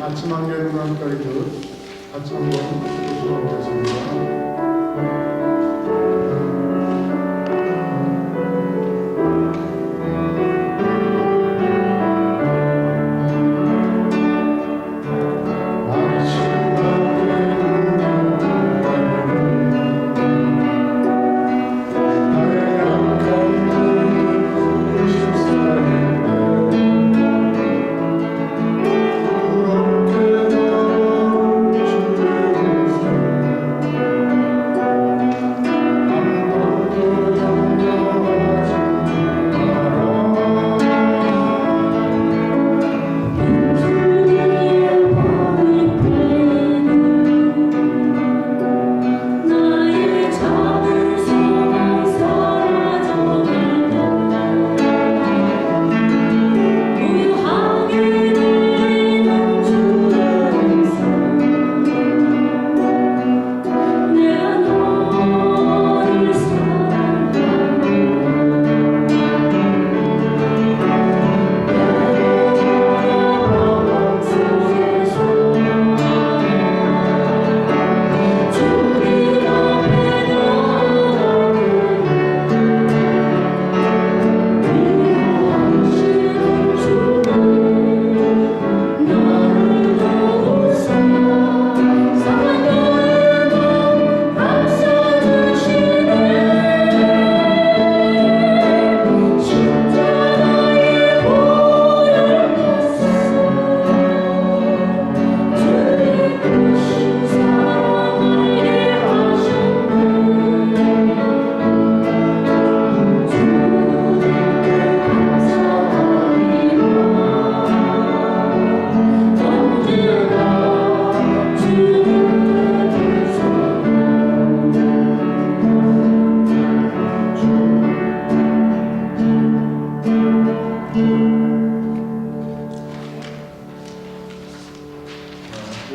아침 한개누간까지 같이 한번 보시면 되겠습니다.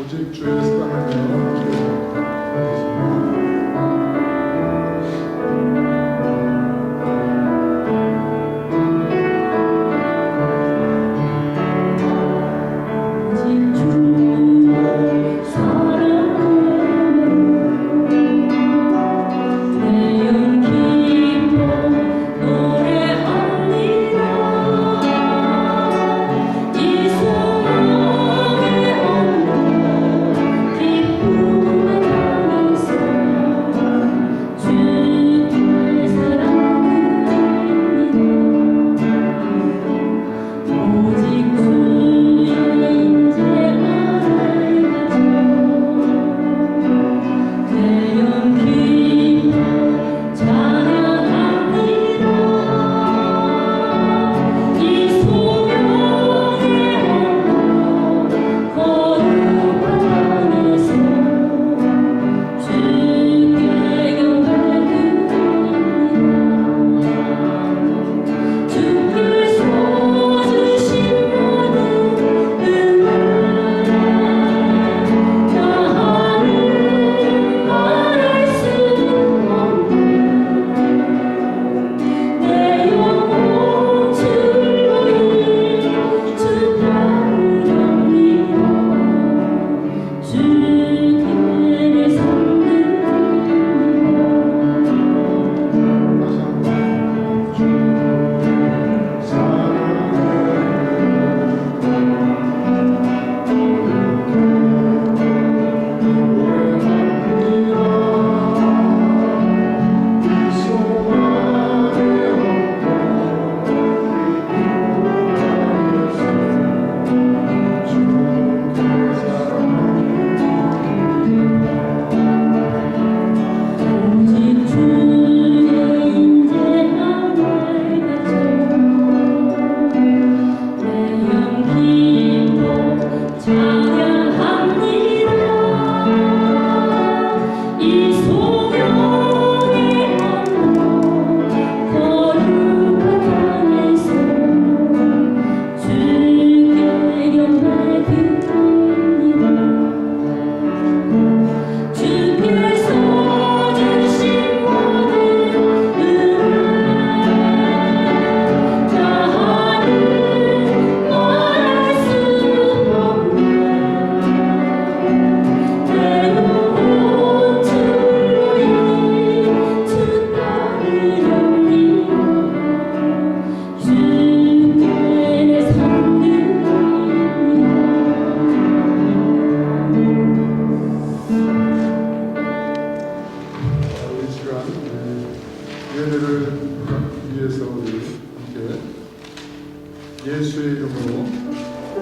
오직 주의 사랑하며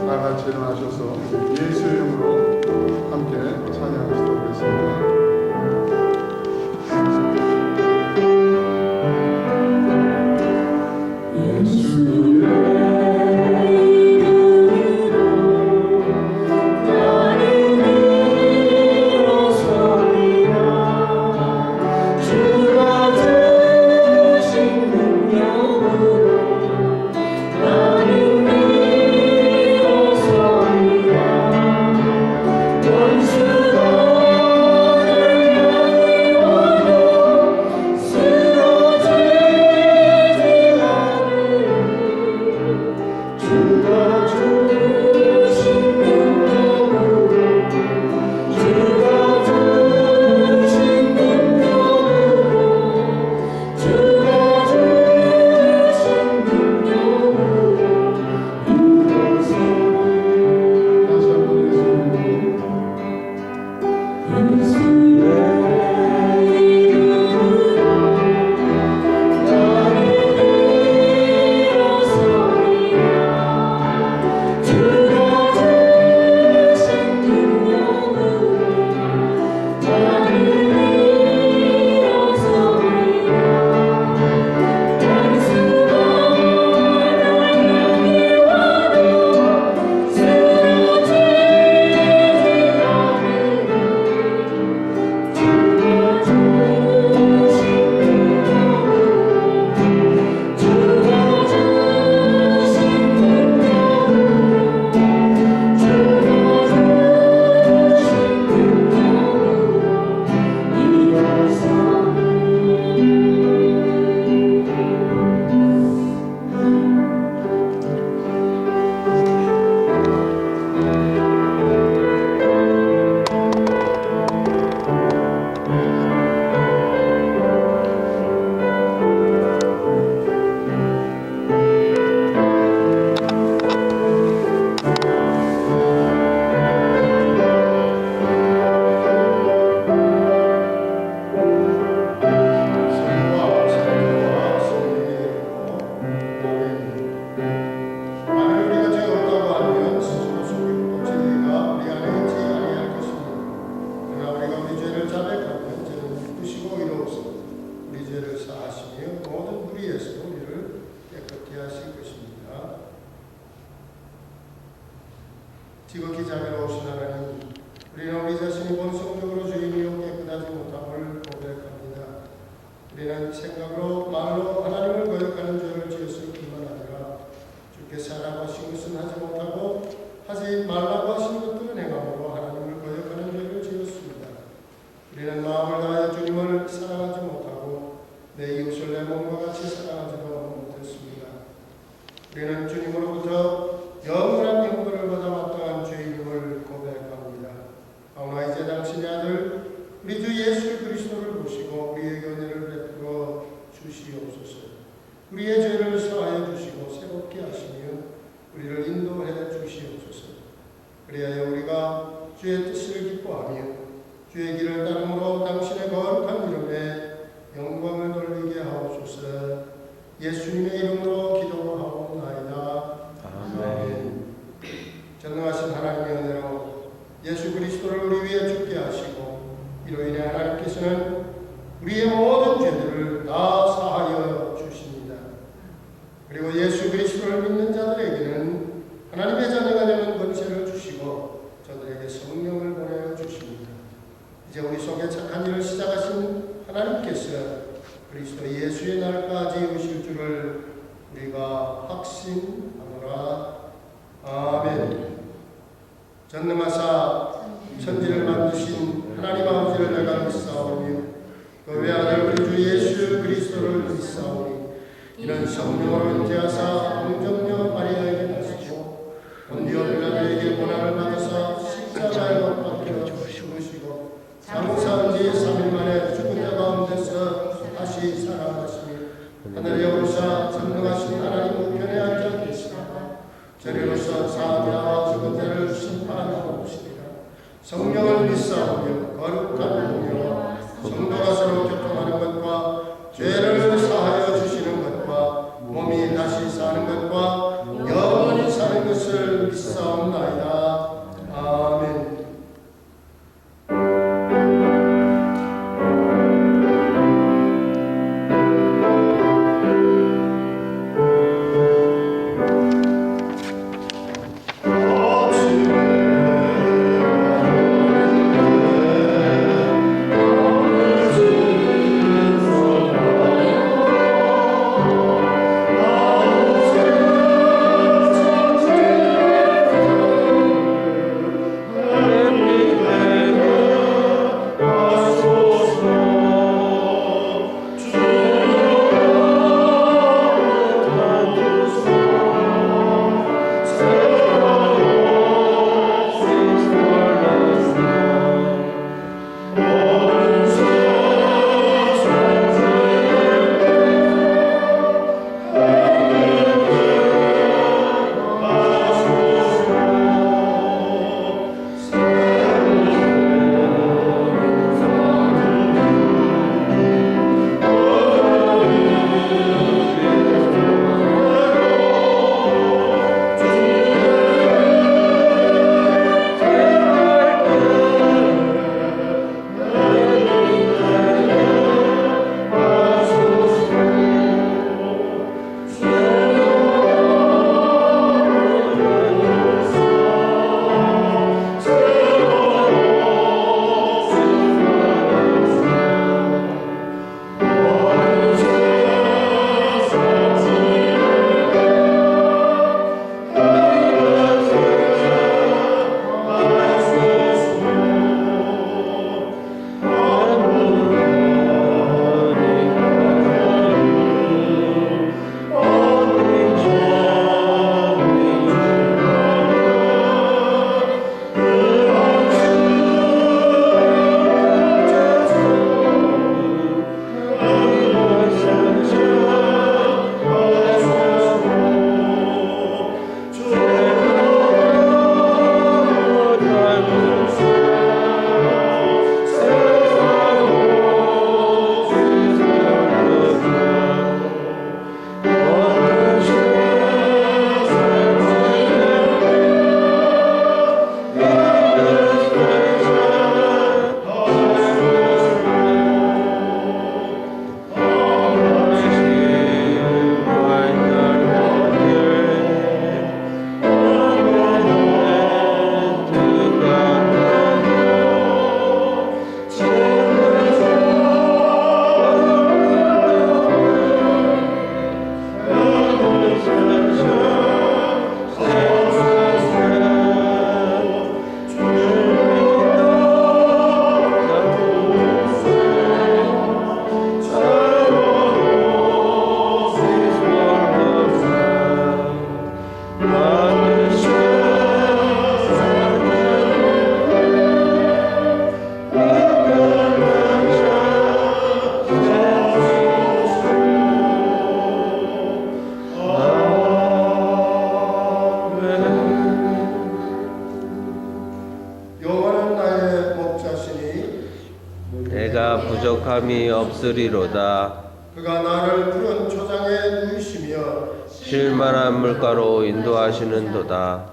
다 같이 일어나셔서 예수의 이름으로 함께 찬양하시도록 하겠습니다. 지극히 자비로우신 하나님, 우리는 우리 자신이 본성적으로 주님이요 깨끗하지 못함을 고백합니다. 우리는 생각으로 말로 하나님을 거역하는 죄를 지었을 뿐만 아니라 주께서 하라고 하신 것은 하지 못하고 하지 말라고 하신 것들은 행함으로 하나님을 거역하는 죄를 지었습니다. 우리는 마음을 다하여 주님을 사랑하지 못하고 내 이웃을 내 몸과 같이 사랑하지도 못했습니다. 우리는 주님으로부터 영원한 형벌을 받아 마땅한 죄인임을 고백합니다. 그러나 이제 당신의 아들 우리 주 예수 그리스도를 보시고 우리에게 은혜를 베풀어 주시옵소서. 우리의 죄를 사하여 주시고 새롭게 하시며 우리를 인도해 주시옵소서. 그리하여 우리가 주의 뜻을 기뻐하며 주의 길을 따름으로 당신의 거룩한 이름에 영광을 돌리게 하옵소서. 예수님의 이름으로 기도하옵나이다. 아멘. 전능하신 하나님의 은혜로 예수 그리스도를 우리 위해 죽게 하시고 이로 인해 하나님께서는 우리의 모든 죄들을 다 사하여 주십니다. 그리고 예수 그리스도를 믿는 자들에게는 하나님의 자녀가 되는 권세를 주시고 저들에게 성령을 보내어 주십니다. 이제 우리 속에 착한 일을 시작하신 하나님께서 그리스도 예수의 날까지 오실 줄을 우리가 확신하노라. 아멘. 전능하사 천지를 만드신 하나님 아버지를 내가 믿사오며 그 외아들 우리 주 예수 그리스도를 믿사오니 이는 성령으로 잉태하사 동정녀 마리아에게 나시고 본디오 빌라도에게 고난을 받으사 십자가에 못 박혀 죽으시고 장사한 지 3일 만에 죽은 자 가운데서 다시 살아나시며 하늘에 오르사 전능하신 하나님 우편에 앉아 계시다가 저리로서 사자와 죽은 자를 심판하러 오시리라. 성령을 믿사오며 거룩한 공의와 성도가 서로 교통하는 것과 죄를 사하여 주시는 것과 몸이 다시 사는 것과 영원히 사는 것을 부족함이 없으리로다. 그가 나를 푸른 초장에 누이시며 쉴만한 물가로 인도하시는도다.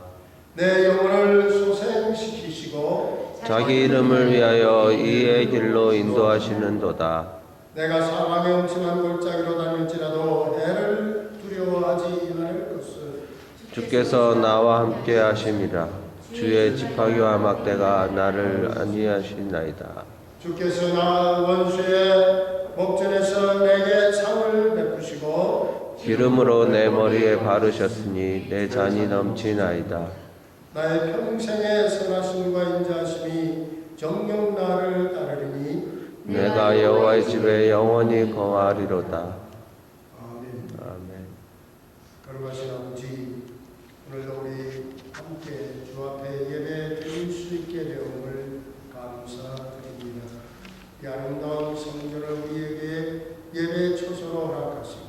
내 영혼을 소생시키시고 자기 이름을 위하여 이의 길로 인도하시는도다. 내가 사망의 엄침한 골짜기로 다닐지라도 해를 두려워하지 않을 것을 주께서 나와 함께 하심이라. 주의 지팡이와 막대가 나를 안위하시나이다. 주께서 나 원수의 목전에서 내게 상을 베푸시고 기름으로 내 머리에 바르셨으니 내 잔이 넘치나이다. 나의 평생의 선하심과 인자하심이 정녕 나를 따르리니 내가 여호와의 집에 영원히 거하리로다. 아멘. 아멘. 거룩하신 아버지, 오늘도 우리 함께 주 앞에 예배 드릴 수 있게 되음을 감사드립니다. 이 아름다운 성전을 우리에게 예배 초소로 허락하시고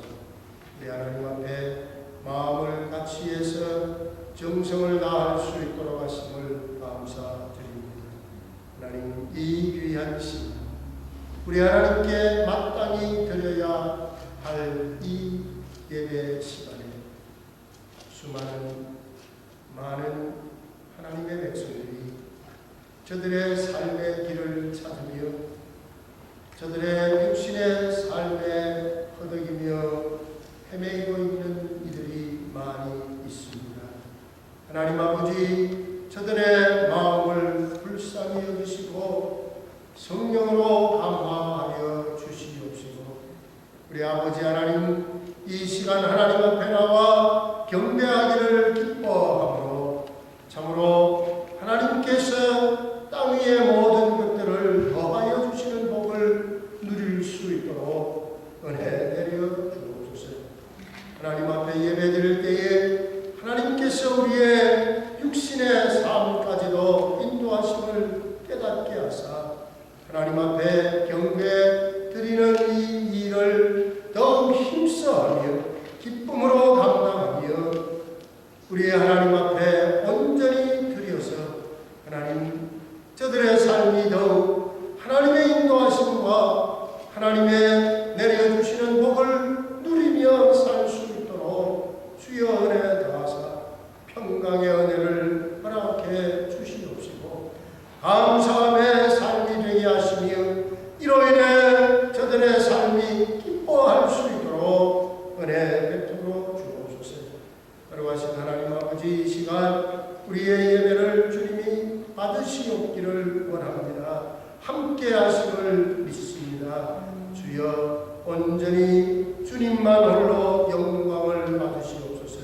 우리 하나님 앞에 마음을 같이 해서 정성을 다할 수 있도록 하심을 감사드립니다. 하나님, 이 귀한 시간 우리 하나님께 마땅히 드려야 할 이 예배 시간에 많은 하나님의 백성들이 저들의 삶의 길을 찾으며 저들의 육신의 삶에 허덕이며 헤매이고 있는 이들이 많이 있습니다. 하나님 아버지, 저들의 마음을 불쌍히 여기시고 성령으로 감화하여 주시옵시고 우리 아버지 하나님, 이 시간 하나님 앞에 나와 경배하기를 기뻐하므로 참으로 하나님께서 땅 위의 모든 것들을 더하여 주시는 복을 누릴 수 있도록 은혜 내려 주옵소서. 하나님 앞에 예배드릴 때에 하나님께서 우리의 육신의 삶까지도 인도하심을 깨닫게 하사 하나님 앞에 경배 드리는 이 일을 더욱 힘써하며 기쁨으로 감당하며 우리의 하나님 앞에 온전히 드려서 하나님, 저들의 삶이 더욱 하나님의 인도하심과 하나님의 내려주시는 복을 누리며 살 수 있도록 주여 은혜 다하사 평강의 은혜를 허락해 주시옵시고 감사함의 삶이 되게 하시며 이로 인해 저들의 삶이 기뻐할 수 있도록 은혜 베풀어 주옵소서. 거룩하신 하나님 아버지, 이 시간 우리의 예배를 주님이 받으시옵기를 원합니다. 함께 하심을 믿습니다. 주여, 온전히 주님만 홀로 영광을 받으시옵소서.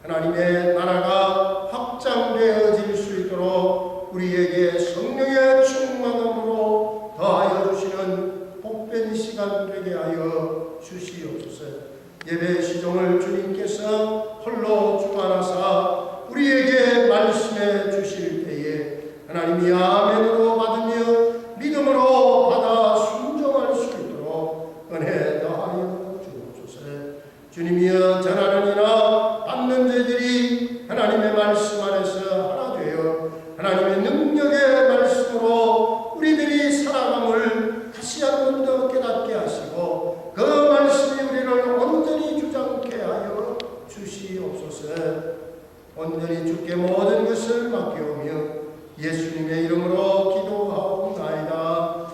하나님의 나라가 확장되어질 수 있도록 우리에게 성령의 충만함으로 더하여 주시는 복된 시간 되게 하여 주시옵소서. 예배 시종을 주님께서 홀로 주관하사 우리에게 말씀해 주실 때에 하나님이 아멘으로 받으며 믿음으로 받아 순종할 수 있도록 은혜 더하여 주옵소서. 주님이여, 전하느니라 받는 자들이 하나님의 말씀 안에서 하나 되어 하나님의 능력의 말씀으로 우리들이 살아감을 다시 한 번 더 깨닫게 하시고 그 말씀이 우리를 온전히 주장케 하여 주시옵소서. 온전히 주께 모든 것을 맡겨오며 예수님의 이름으로 기도하옵나이다.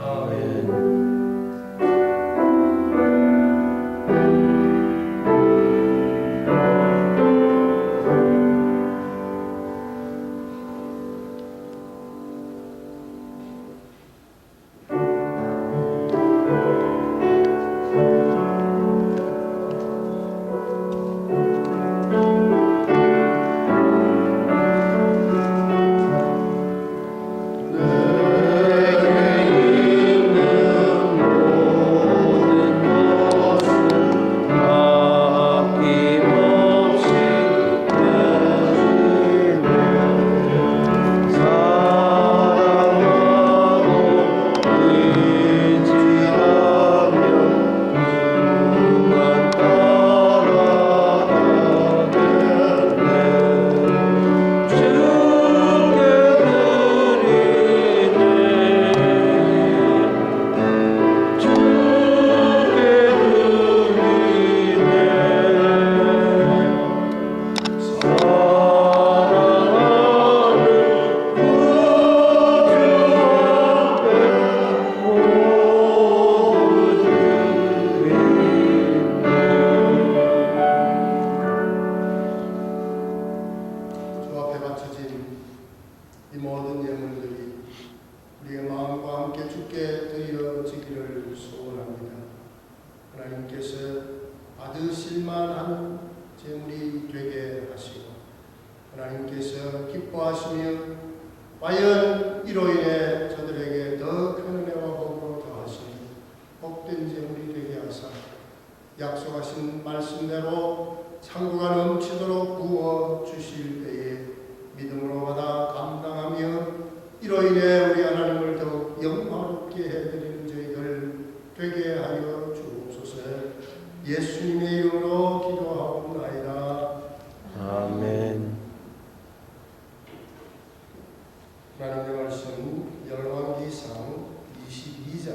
아멘. 내 주께서 기뻐하시며 과연 이로 인해 저들에게 더 큰 은혜와 복으로 더하시니 복된 재물이 되게 하사 약속하신 말씀대로 창고가 넘치도록 부어 주실 때에 믿음으로 받아 감당하며 이로 인해 우리 하나님을 더욱 영광롭게 해드리는 저희들 되게 하여 주옵소서. 예수님의 이름으로 기도하옵나이다. 아멘. 하나님의 말씀 열왕기상 22장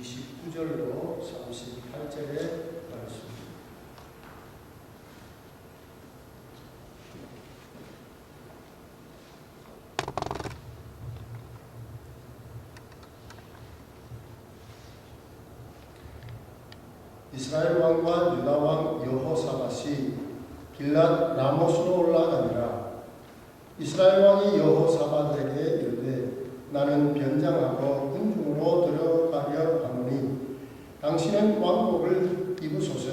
29절로 38절의 말씀. 이스라엘 왕과 유다 왕 여호사밧이 길랏 라모스로 올라가니라. 이스라엘 왕이 여호사밧에게 이르되 나는 변장하고 군중으로 들어가려 하노니 당신은 왕복을 입으소서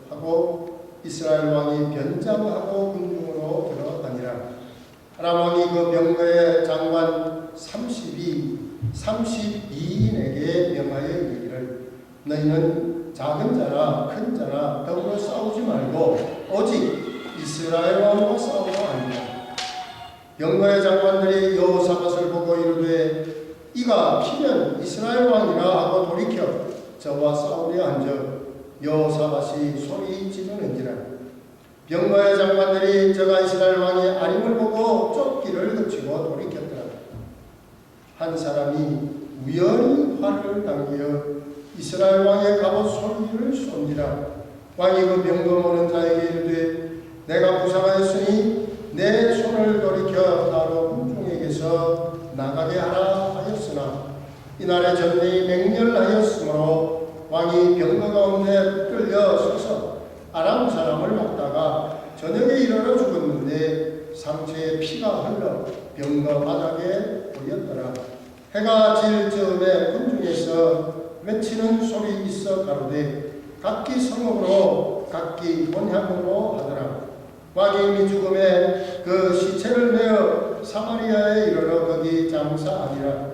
하고 이스라엘 왕이 변장하고 군중으로 들어가니라. 아람 왕이 그 병거의 장관 32인에게 명하여 이르기를 너희는 작은 자나 큰 자나 더불어 싸우지 말고 오직 이스라엘 왕과 싸우라 하니라. 병거의 장관들이 여호사밧을 보고 이르되 이가 피면 이스라엘 왕이라 하고 돌이켜 저와 싸우려 한즉 여호사밧이 소리 지르는지라. 병거의 장관들이 저가 이스라엘 왕의 아림을 보고 쫓기를 그치고 돌이켰더라. 한 사람이 우연히 활을 당겨 이스라엘 왕의 갑옷 소리를 쏜지라. 왕이 그 병거 모는 자에게 이르되 내가 부상하였으니 내 손을 돌이켜 나로 군중에게서 나가게 하라 하였으나 이날에 전쟁이 맹렬하였으므로 왕이 병거 가운데 붙들려 서서 아람 사람을 막다가 저녁에 이르러 죽었는데 상처에 피가 흘러 병거 바닥에 보였더라. 해가 질 즈음에 군중에서 외치는 소리 있어 가로되 각기 성읍으로 각기 본향으로 하더라. 왕이 이미 죽음에 그 시체를 내어 사마리아에 이르러 거기 장사하니라.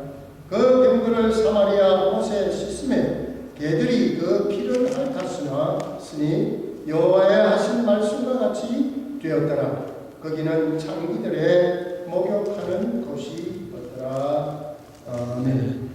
그 병거를 사마리아 못에 씻음에 개들이 그 피를 핥았으니 여호와의 하신 말씀과 같이 되었더라. 거기는 창기들의 목욕하는 곳이었더라. 아멘.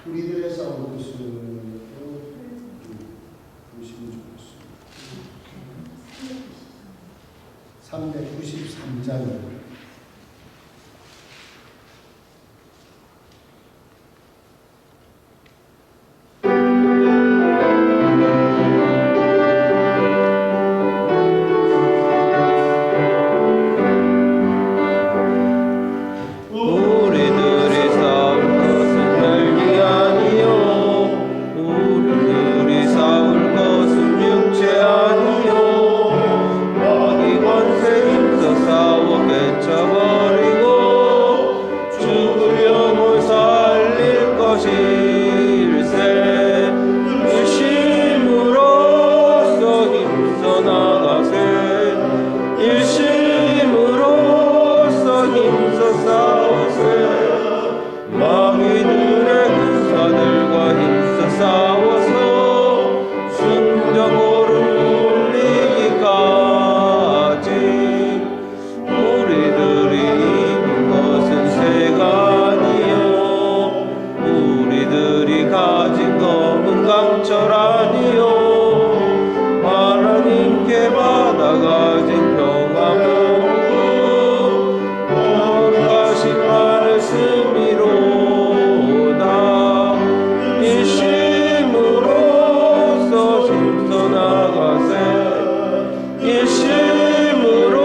우리들의 싸움 뜻은 보시면 좋겠습니다. 393장입니다.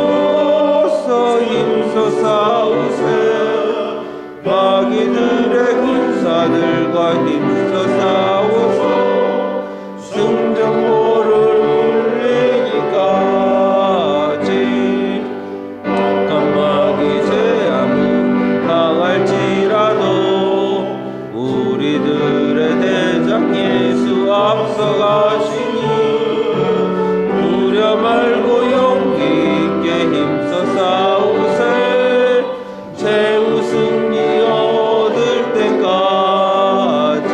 일심으로써 힘써 싸우세 마귀들의 군사들과 힘써 싸워서 승전보를 울리기까지 깜마귀 제아무 당할지라도 우리들의 대장 예수 앞서가시니 두려 말고 용기 있게 힘써 싸우세 최후 승리 얻을 때까지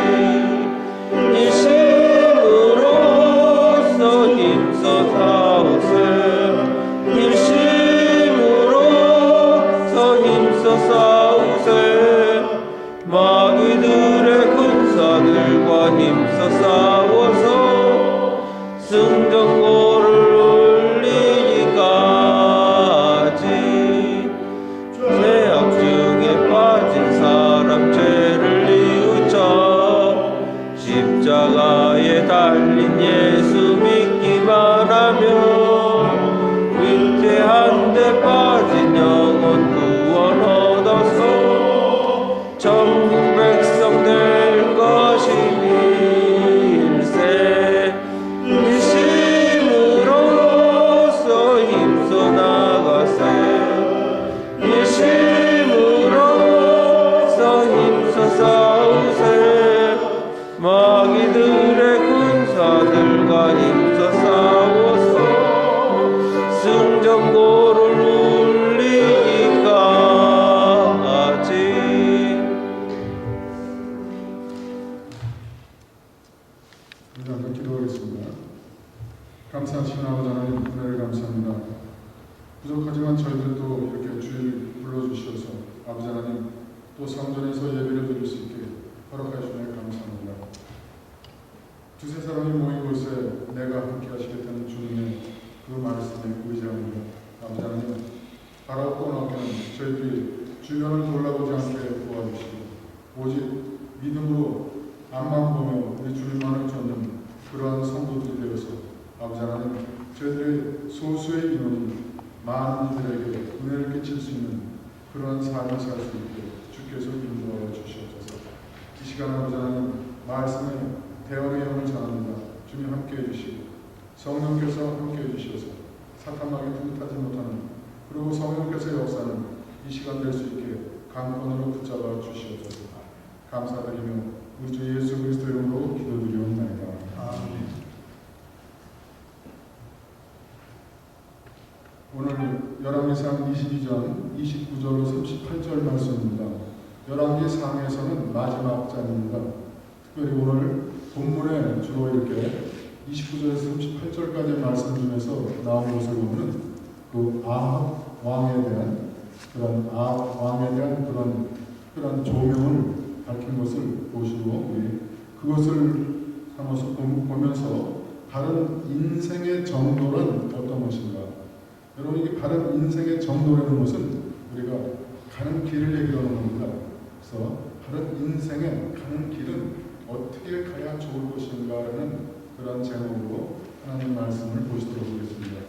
일심으로써 힘써 싸우세 일심으로써 힘써 싸우세 마귀들의 군사들과 힘써 싸워서 승전고를 울리기까지 죄악 중에 빠진 사람 죄를 뉘우쳐 십자가에 달린 예수 믿기만 하면 위태한 데 빠진 영혼 구원 얻어서 전국 백성 될 것이밀세 일심으로써 힘써 나가세 일심으로써 힘써 싸우세 마귀들의 군사들과 힘써 싸워서 승전고를 울리기까지. 우리 함께 기도하겠습니다. 감사하신 아버지 하나님 은혜를 감사합니다. 부족하지만 저희들도 이렇게 주일 불러주셔서 아버지 하나님 또 성전에서 예배를 드릴 수 있게 허락하시네 감사합니다. 두세 사람이 모인 곳에 내가 함께 하시겠다는 주님의 그 말씀에 의지합니다. 아버지 하나님 바라옵고 나오는 저희들이 주변을 돌아보지 않게 도와주시고 오직 믿음으로 앞만 보며 우리 주님만을 쫓는 그러한 성도들이 되어서 아버지 하나님 저희들의 소수의 인원이 많은 이들에게 은혜를 끼칠 수 있는 그러한 삶을 살 수 있게 주께서 인도하여 주시옵소서. 이 시간 아버지 하나님 말씀의 대언의 영을 전합니다. 주님 함께해 주시고 성령께서 함께해 주셔서 사탄마귀 틈타지 못하는 그리고 성령께서 역사는 이 시간 될 수 있게 강권으로 붙잡아 주시옵소서. 감사드리며 우리 주 예수 그리스도 이름으로 기도드리옵나이다. 아멘. 오늘 열왕기상 22장 29절로 38절 말씀입니다. 열왕기상에서는 마지막 장입니다. 특별히 오늘 본문에 주로 이렇게 29절에서 38절까지의 말씀 중에서 나온 것을 보면 그 아합 왕에 대한 그런 조명을 밝힌 것을 보시고 그것을 삼아서 보면서 바른 인생의 정도는 어떤 것인가? 여러분 이게 바른 인생의 정도라는 것은 우리가 가는 길을 얘기하는 겁니다. 그래서 바른 인생의 가는 길은 어떻게 가야 좋을 것인가라는 그런 제목으로 하나님 말씀을 보시도록 하겠습니다.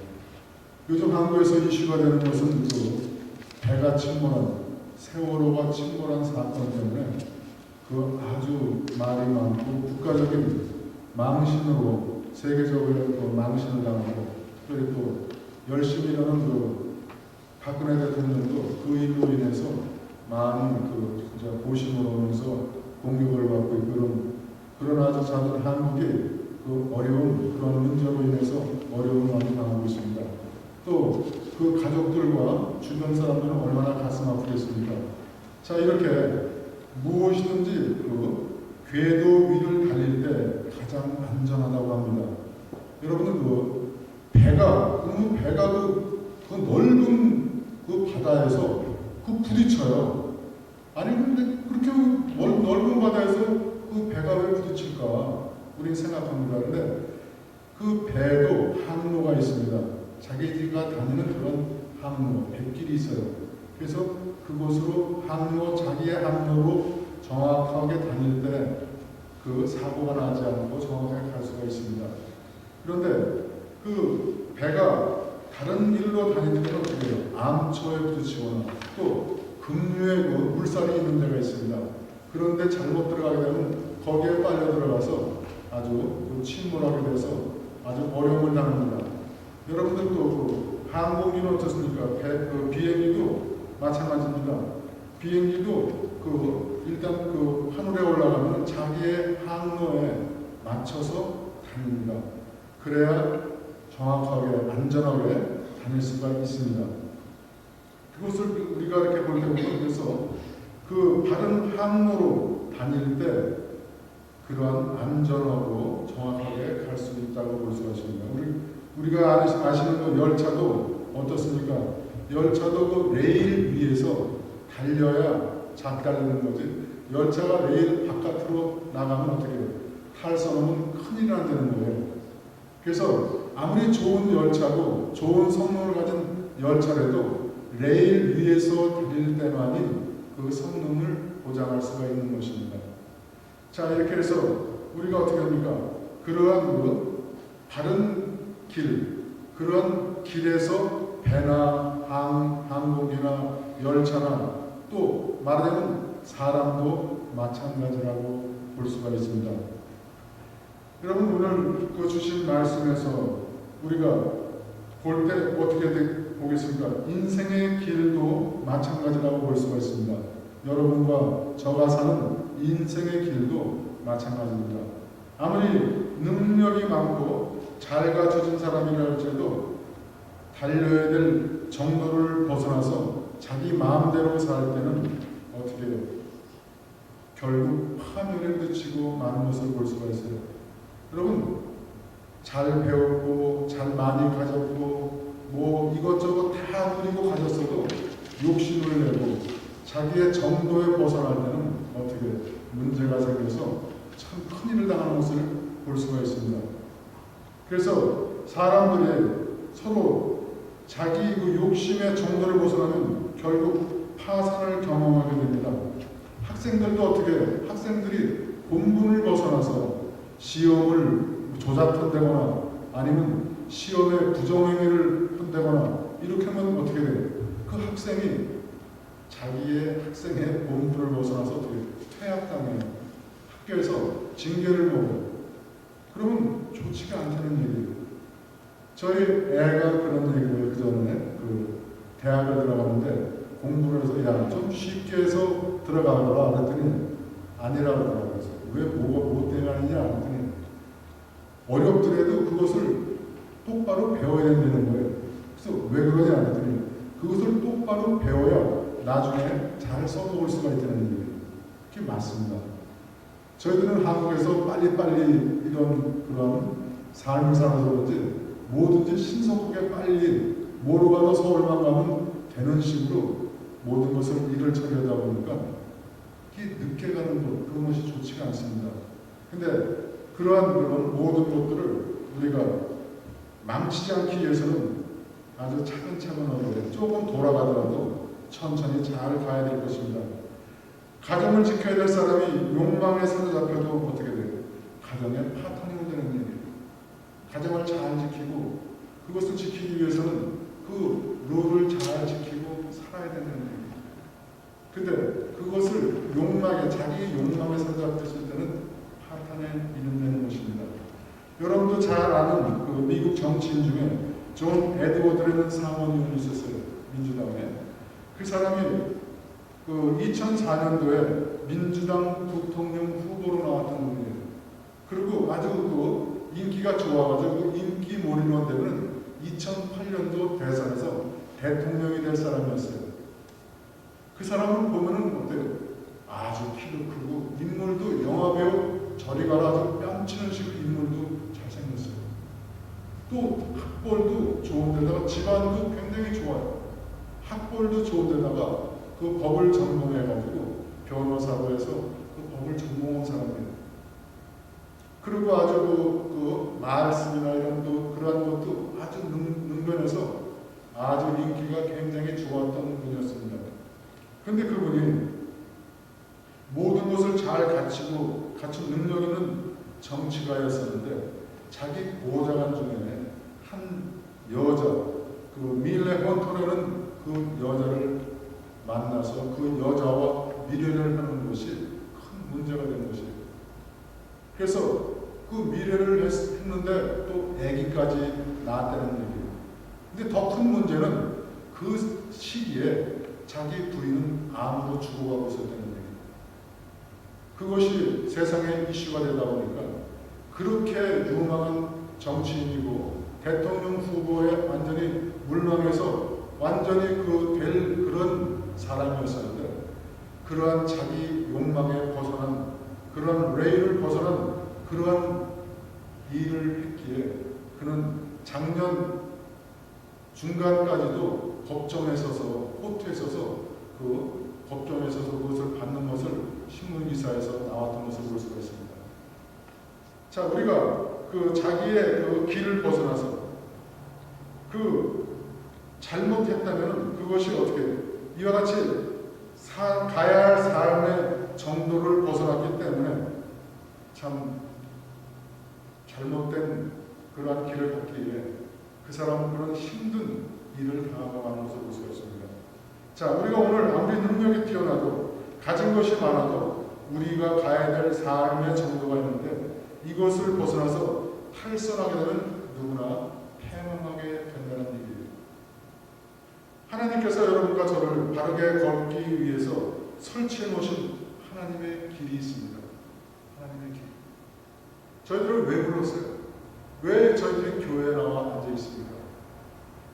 요즘 한국에서 이슈가 되는 것은 그 배가 침몰한 세월호가 침몰한 사건 때문에 그 아주 말이 많고 국가적인 망신으로 세계적으로 망신을 당하고 특별히 또 열심히 일하는 그 박근혜 대통령도 그 일로 인해서 많은 그 진짜 고심을 오면서 공격을 받고 있고 그런 아주 작은 한국이 그 어려운 그런 문제로 인해서 어려움을 많이 당하고 있습니다. 또 그 가족들과 주변 사람들은 얼마나 가슴 아프겠습니까? 자 이렇게 무엇이든지 그 궤도 위를 달릴 때 가장 안전하다고 합니다. 여러분들 그 배가 그 넓은 그 바다에서 그 부딪혀요. 아니 근데 그렇게 넓은 바다에서 그 배가 왜 부딪힐까? 우리는 생각합니다. 근데 그 배도 항로가 있습니다. 자기가 다니는 그런 항로, 뱃길이 있어요. 그래서 그곳으로 자기의 항로로 정확하게 다닐 때 그 사고가 나지 않고 정확하게 갈 수가 있습니다. 그런데 그 배가 다른 길로 다니는 데는 어떻게 해요? 암초에 부딪히거나 또 급류에 그 물살이 있는 데가 있습니다. 그런데 잘못 들어가게 되면 거기에 빨려 들어가서 아주 그 침몰하게 돼서 아주 어려움을 당합니다. 여러분들도 그 항공기는 어떻습니까? 그 비행기도 마찬가지입니다. 비행기도 일단 그 하늘에 올라가면 자기의 항로에 맞춰서 다닙니다. 그래야 정확하게 안전하게 다닐 수가 있습니다. 그것을 우리가 이렇게 볼 때 보면 그래서 그 바른 항로로 다닐 때 그러한 안전하고 정확하게 갈 수 있다고 볼 수가 있습니다. 우리가 아시는 그 열차도 어떻습니까? 열차도 그 레일 위에서 달려야 잘 달리는 거지. 열차가 레일 바깥으로 나가면 어떻게 해요? 탈선하면 큰일 안 되는 거예요. 그래서 아무리 좋은 열차고 좋은 성능을 가진 열차라도 레일 위에서 달릴 때만이 그 성능을 보장할 수가 있는 것입니다. 자, 이렇게 해서 우리가 어떻게 합니까? 그러한 그 바른 길, 그런 길에서 배나 항공기나 열차나 또 말하자면 사람도 마찬가지라고 볼 수가 있습니다. 여러분 오늘 그 주신 말씀에서 우리가 볼 때 어떻게 보겠습니까? 인생의 길도 마찬가지라고 볼 수가 있습니다. 여러분과 저가 사는 인생의 길도 마찬가지입니다. 아무리 능력이 많고 잘 갖춰진 사람이라 할지라도 달려야 될 정도를 벗어나서 자기 마음대로 살 때는 어떻게 해요? 결국 파멸에 그치고 마는 것을 볼 수가 있어요. 여러분 잘 배웠고 잘 많이 가졌고 뭐 이것저것 다 누리고 가졌어도 욕심을 내고 자기의 정도에 벗어날 때는 어떻게 문제가 생겨서 참 큰일을 당하는 것을 볼 수가 있습니다. 그래서 사람들이 서로 자기 그 욕심의 정도를 벗어나면 결국 파산을 경험하게 됩니다. 학생들도 어떻게 해요? 학생들이 본분을 벗어나서 시험을 조작한다거나 아니면 시험에 부정행위를 한다거나 이렇게 하면 어떻게 돼요? 그 학생이 자기의 학생의 본분을 벗어나서 어떻게 퇴학당해요. 학교에서 징계를 먹어요. 그러면 좋지가 않다는 얘기예요. 저희 애가 그런 얘기를 그 전에 그 대학을 들어가는데 공부를 해서 야 좀 쉽게 해서 들어가거라 그랬더니 아니라고 하더라고요. 그래서 왜 뭐가 뭐 때문에 아니냐 그랬더니 어렵더라도 그것을 똑바로 배워야 된다는 거예요. 그래서 왜 그러냐 그랬더니 그것을 똑바로 배워야 나중에 잘 써먹을 수가 있다는 얘기예요. 그게 맞습니다. 저희들은 한국에서 빨리빨리 이런 그런 삶을 살아서 그런지 뭐든지 신속하게 빨리 뭐로 가도 서울만 가면 되는 식으로 모든 것을 일을 처리하다 보니까 이게 늦게 가는 것, 그런 것이 좋지가 않습니다. 근데 그러한 그런 모든 것들을 우리가 망치지 않기 위해서는 아주 차근차근하게 조금 돌아가더라도 천천히 잘 가야 될 것입니다. 가정을 지켜야 될 사람이 욕망에 사로잡혀도 어떻게 돼요? 가정에 파탄이 오는 일이에요. 가정을 잘 지키고 그것을 지키기 위해서는 그 룰을 잘 지키고 살아야 된다는 얘기예요. 근데 그것을 욕망에 자기 욕망에 사로잡혔을 때는 파탄에 이른다는 것입니다. 여러분도 잘 아는 그 미국 정치인 중에 존 에드워드라는 상원의원이 있었어요. 민주당에. 그 사람이 그 2004년도에 민주당 부통령 후보로 나왔던 분이에요. 그리고 아주 그 인기가 좋아가지고 인기 몰이론 되는 2008년도 대선에서 대통령이 될 사람이었어요. 그 사람을 보면은 어때요? 아주 키도 크고 인물도 영화배우 저리 가라 아주 뺨치는 식 인물도 잘생겼어요. 또 학벌도 좋은데다가 집안도 굉장히 좋아요. 학벌도 좋은데다가 그 법을 전공해가지고 변호사로 해서 그 법을 전공한 사람이에요. 그리고 아주 그 말씀이나 이런 그러한 것도 아주 능변해서 아주 인기가 굉장히 좋았던 분이었습니다. 그런데 그분이 모든 것을 잘 갖춘 능력 있는 정치가였었는데 자기 보좌관 중에 한 여자, 그 밀레 혼토라는 그 여자를 만나서 그 여자와 미래를 하는 것이 큰 문제가 된 것이에요. 그래서 그 미래를 했는데 또 아기까지 낳았다는 얘기예요. 근데 더 큰 문제는 그 시기에 자기 부인은 암으로 죽어가고 있었다는 얘기예요. 그것이 세상의 이슈가 되다 보니까 그렇게 유망한 정치인이고 대통령 후보에 완전히 물망해서 완전히 될 그런 사람이었었는데 그러한 자기 욕망에 벗어난 그러한 레일을 벗어난 그러한 일을 했기에 그는 작년 중간까지도 법정에 서서 코트에 서서 그 법정에 서서 그것을 받는 것을 신문 기사에서 나왔던 것을 볼 수가 있습니다. 자, 우리가 그 자기의 그 길을 벗어나서 그 잘못했다면 그것이 어떻게 이와 같이 가야 할 삶의 정도를 벗어났기 때문에 참 잘못된 그러한 길을 걷기에 그 사람은 그런 힘든 일을 당하고 마는 것을 볼 수가 있습니다. 자, 우리가 오늘 아무리 능력이 뛰어나도 가진 것이 많아도 우리가 가야 될 삶의 정도가 있는데 이것을 벗어나서 탈선하게 되면 누구나 패망하게 된다는 얘기예요. 하나님께서 여러분과 저를 바르게 걷기 위해서 설치해 놓으신 하나님의 길이 있습니다. 하나님의 길. 저희들을 왜 불렀어요? 왜 저희들이 교회에 나와 앉아 있습니까?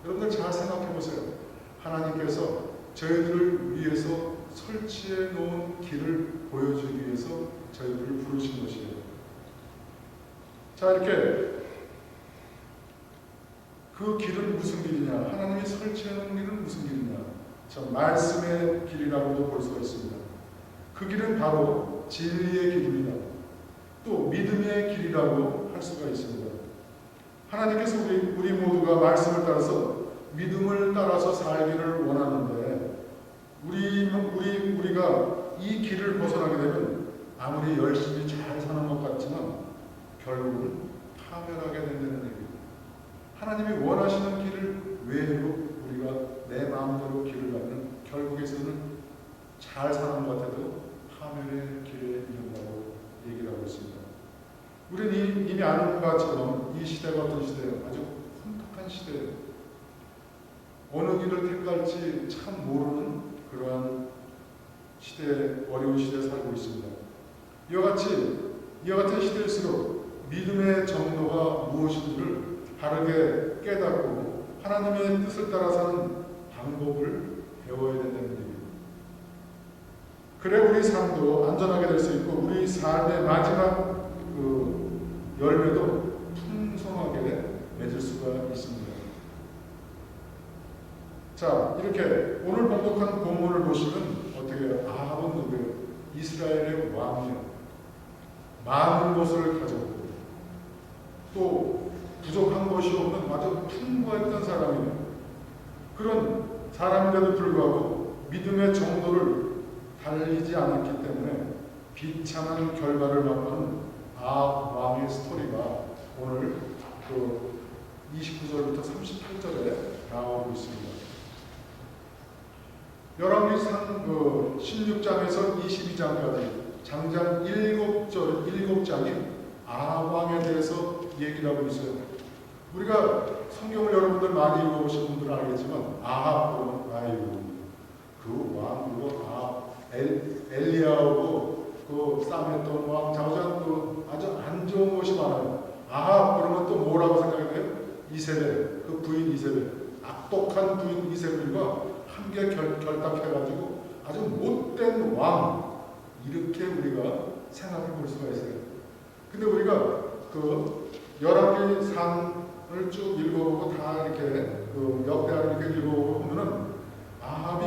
여러분들 잘 생각해 보세요. 하나님께서 저희들을 위해서 설치해 놓은 길을 보여주기 위해서 저희들을 부르신 것이에요. 자, 이렇게 그 길은 무슨 길이냐? 하나님이 설치해 놓은 길은 무슨 길이냐? 자, 말씀의 길이라고도 볼 수가 있습니다. 그 길은 바로 진리의 길입니다. 또 믿음의 길이라고 할 수가 있습니다. 하나님께서 우리 모두가 말씀을 따라서 믿음을 따라서 살기를 원하는데 우리가 이 길을 벗어나게 되면 아무리 열심히 잘 사는 것 같지만 결국은 파멸하게 된다는 얘기입니다. 하나님이 원하시는 길을 외로 우리가 내 마음대로 길을 가면 결국에서는 잘 사는 것 같아도 파멸의 길에 이른다고 얘기를 하고 있습니다. 우리는 이미 아는 바처럼 이 시대가 어떤 시대예요? 아주 혼탁한 시대예요. 어느 길을 택할지 참 모르는 그러한 시대, 어려운 시대에 살고 있습니다. 이와 같은 시대일수록 믿음의 정도가 무엇인지를 바르게 깨닫고 하나님의 뜻을 따라 사는 방법을 배워야 된다는 얘기입니다. 그래 우리 삶도 안전하게 될 수 있고 우리 삶의 마지막 그 열매도 풍성하게 맺을 수가 있습니다. 자, 이렇게 오늘 봉독한 본문을 보시면 어떻게 해요? 아합은 누구예요? 이스라엘의 왕이에요. 많은 것을 가졌고 또 부족한 것이 없는 아주 풍부했던 사람이에요. 그런 사람인데도 불구하고 믿음의 정도를 달리지 않았기 때문에 비참한 결과를 맛보는 아합 왕의 스토리가 오늘 그 29절부터 38절에 나오고 있습니다. 열왕기상 16장에서 22장까지 장장 7장이 아합 왕에 대해서 얘기를 하고 있어요. 우리가 성경을 여러분들 많이 읽어보신 분들은 알겠지만 아합 그 왕, 그리고 아합 엘리야하고 그 싸움했던 왕, 자우장 아주 안 좋은 것이 많아요. 아합 그러면 또 뭐라고 생각해요? 이세벨, 그 부인 이세벨, 악독한 부인 이세벨과 함께 결탁해가지고 아주 못된 왕, 이렇게 우리가 생각해 볼 수가 있어요. 근데 우리가 그 열왕기상을 쭉 읽어보고 다 이렇게 그 역대하를 이렇게 읽어보고 보면은 아합이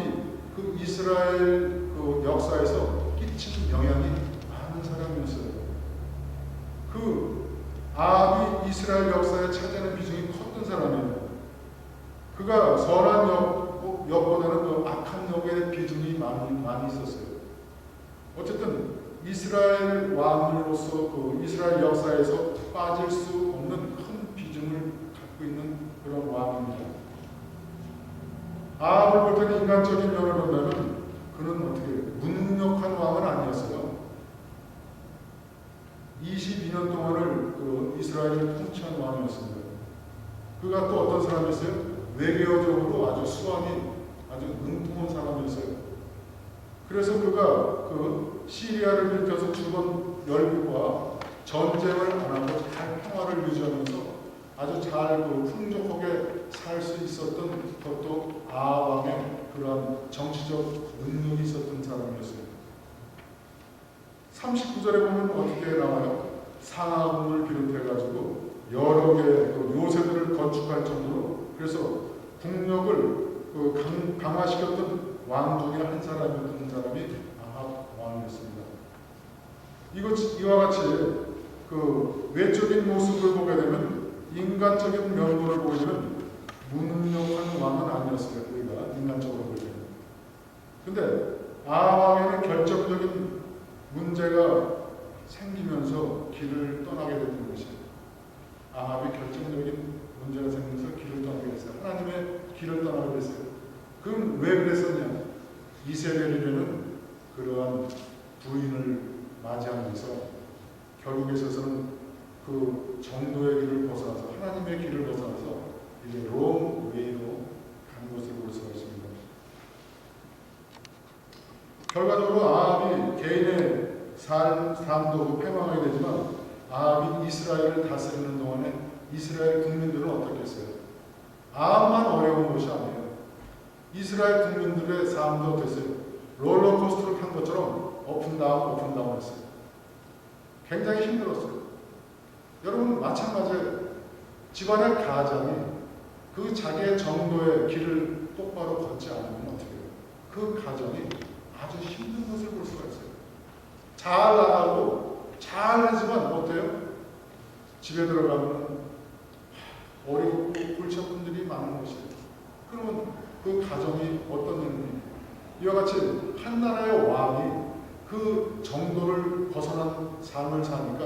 그 이스라엘 그 역사에서 끼친 영향이 많은 사람이었어요. 그 아합이 이스라엘 역사에 차지하는 비중이 컸던 사람이에요. 그가 선한 역보다는 그 악한 역의 비중이 많이 있었어요. 어쨌든 이스라엘 왕으로서 그 이스라엘 역사에서 빠질 수 없는 큰 비중을 갖고 있는 그런 왕입니다. 아합을 볼 때는 인간적인 면을 본다면 그는 어떻게 무능력한 왕은 아니었어요. 22년 동안을 그 이스라엘을 통치한 왕이었습니다. 그가 또 어떤 사람이었어요? 외교적으로 아주 수완이 아주 능통한 사람이었어요. 그래서 그가 그 시리아를 일으켜서 죽은 열국과 전쟁을 안 하고 잘 평화를 유지하면서 아주 잘 그 풍족하게 살 수 있었던 것도 아합 왕의 그러한 정치적 능력이 있었던 사람이었어요. 39절에 보면 어떻게 나와요? 상하궁을 비롯해가지고 여러 개의 그 요새들을 건축할 정도로 그래서 국력을 그 강화시켰던 왕 중에 한 사람이었던 사람이 아합 왕이었습니다. 이와 같이 그 외적인 모습을 보게 되면 인간적인 면모를 보게 되면 무능력한 왕은 아니었어요. 우리가 인간적으로 보게 되면. 근데 아합 왕에는 결정적인 문제가 생기면서 길을 떠나게 되는 것이에요. 아합이 결정적인 문제가 생기면서 길을 떠나게 됐어요. 하나님의 길을 떠나게 됐어요. 그럼 왜 그랬었냐? 이세벨이라는 그러한 부인을 맞이하면서 결국에 있어서는 그 정도의 길을 벗어나서 하나님의 길을 벗어나서 이제 롬 웨이로 간 것을 볼 수가 있습니다. 결과적으로 아합이 개인의 삶도 패망하게 되지만 아합이 이스라엘을 다스리는 동안에 이스라엘 국민들은 어떻게 했어요? 아합만 어려운 것이 아니에요. 이스라엘 국민들의 삶도 어땠어요? 롤러코스터를 탄 것처럼 오픈다운 했어요. 굉장히 힘들었어요. 여러분 마찬가지예요. 집안의 가장이 그 자기의 정도의 길을 똑바로 걷지 않으면 어떻게 해요? 그 가정이 아주 힘든 것을 볼 수가 있어요. 잘 나가고 잘 하지만 어때요? 집에 들어가면 어리고 골치 아픈 분들이 많은 것이에요. 그러면 그 가정이 어떤 일입니까? 이와 같이 한 나라의 왕이 그 정도를 벗어난 삶을 사니까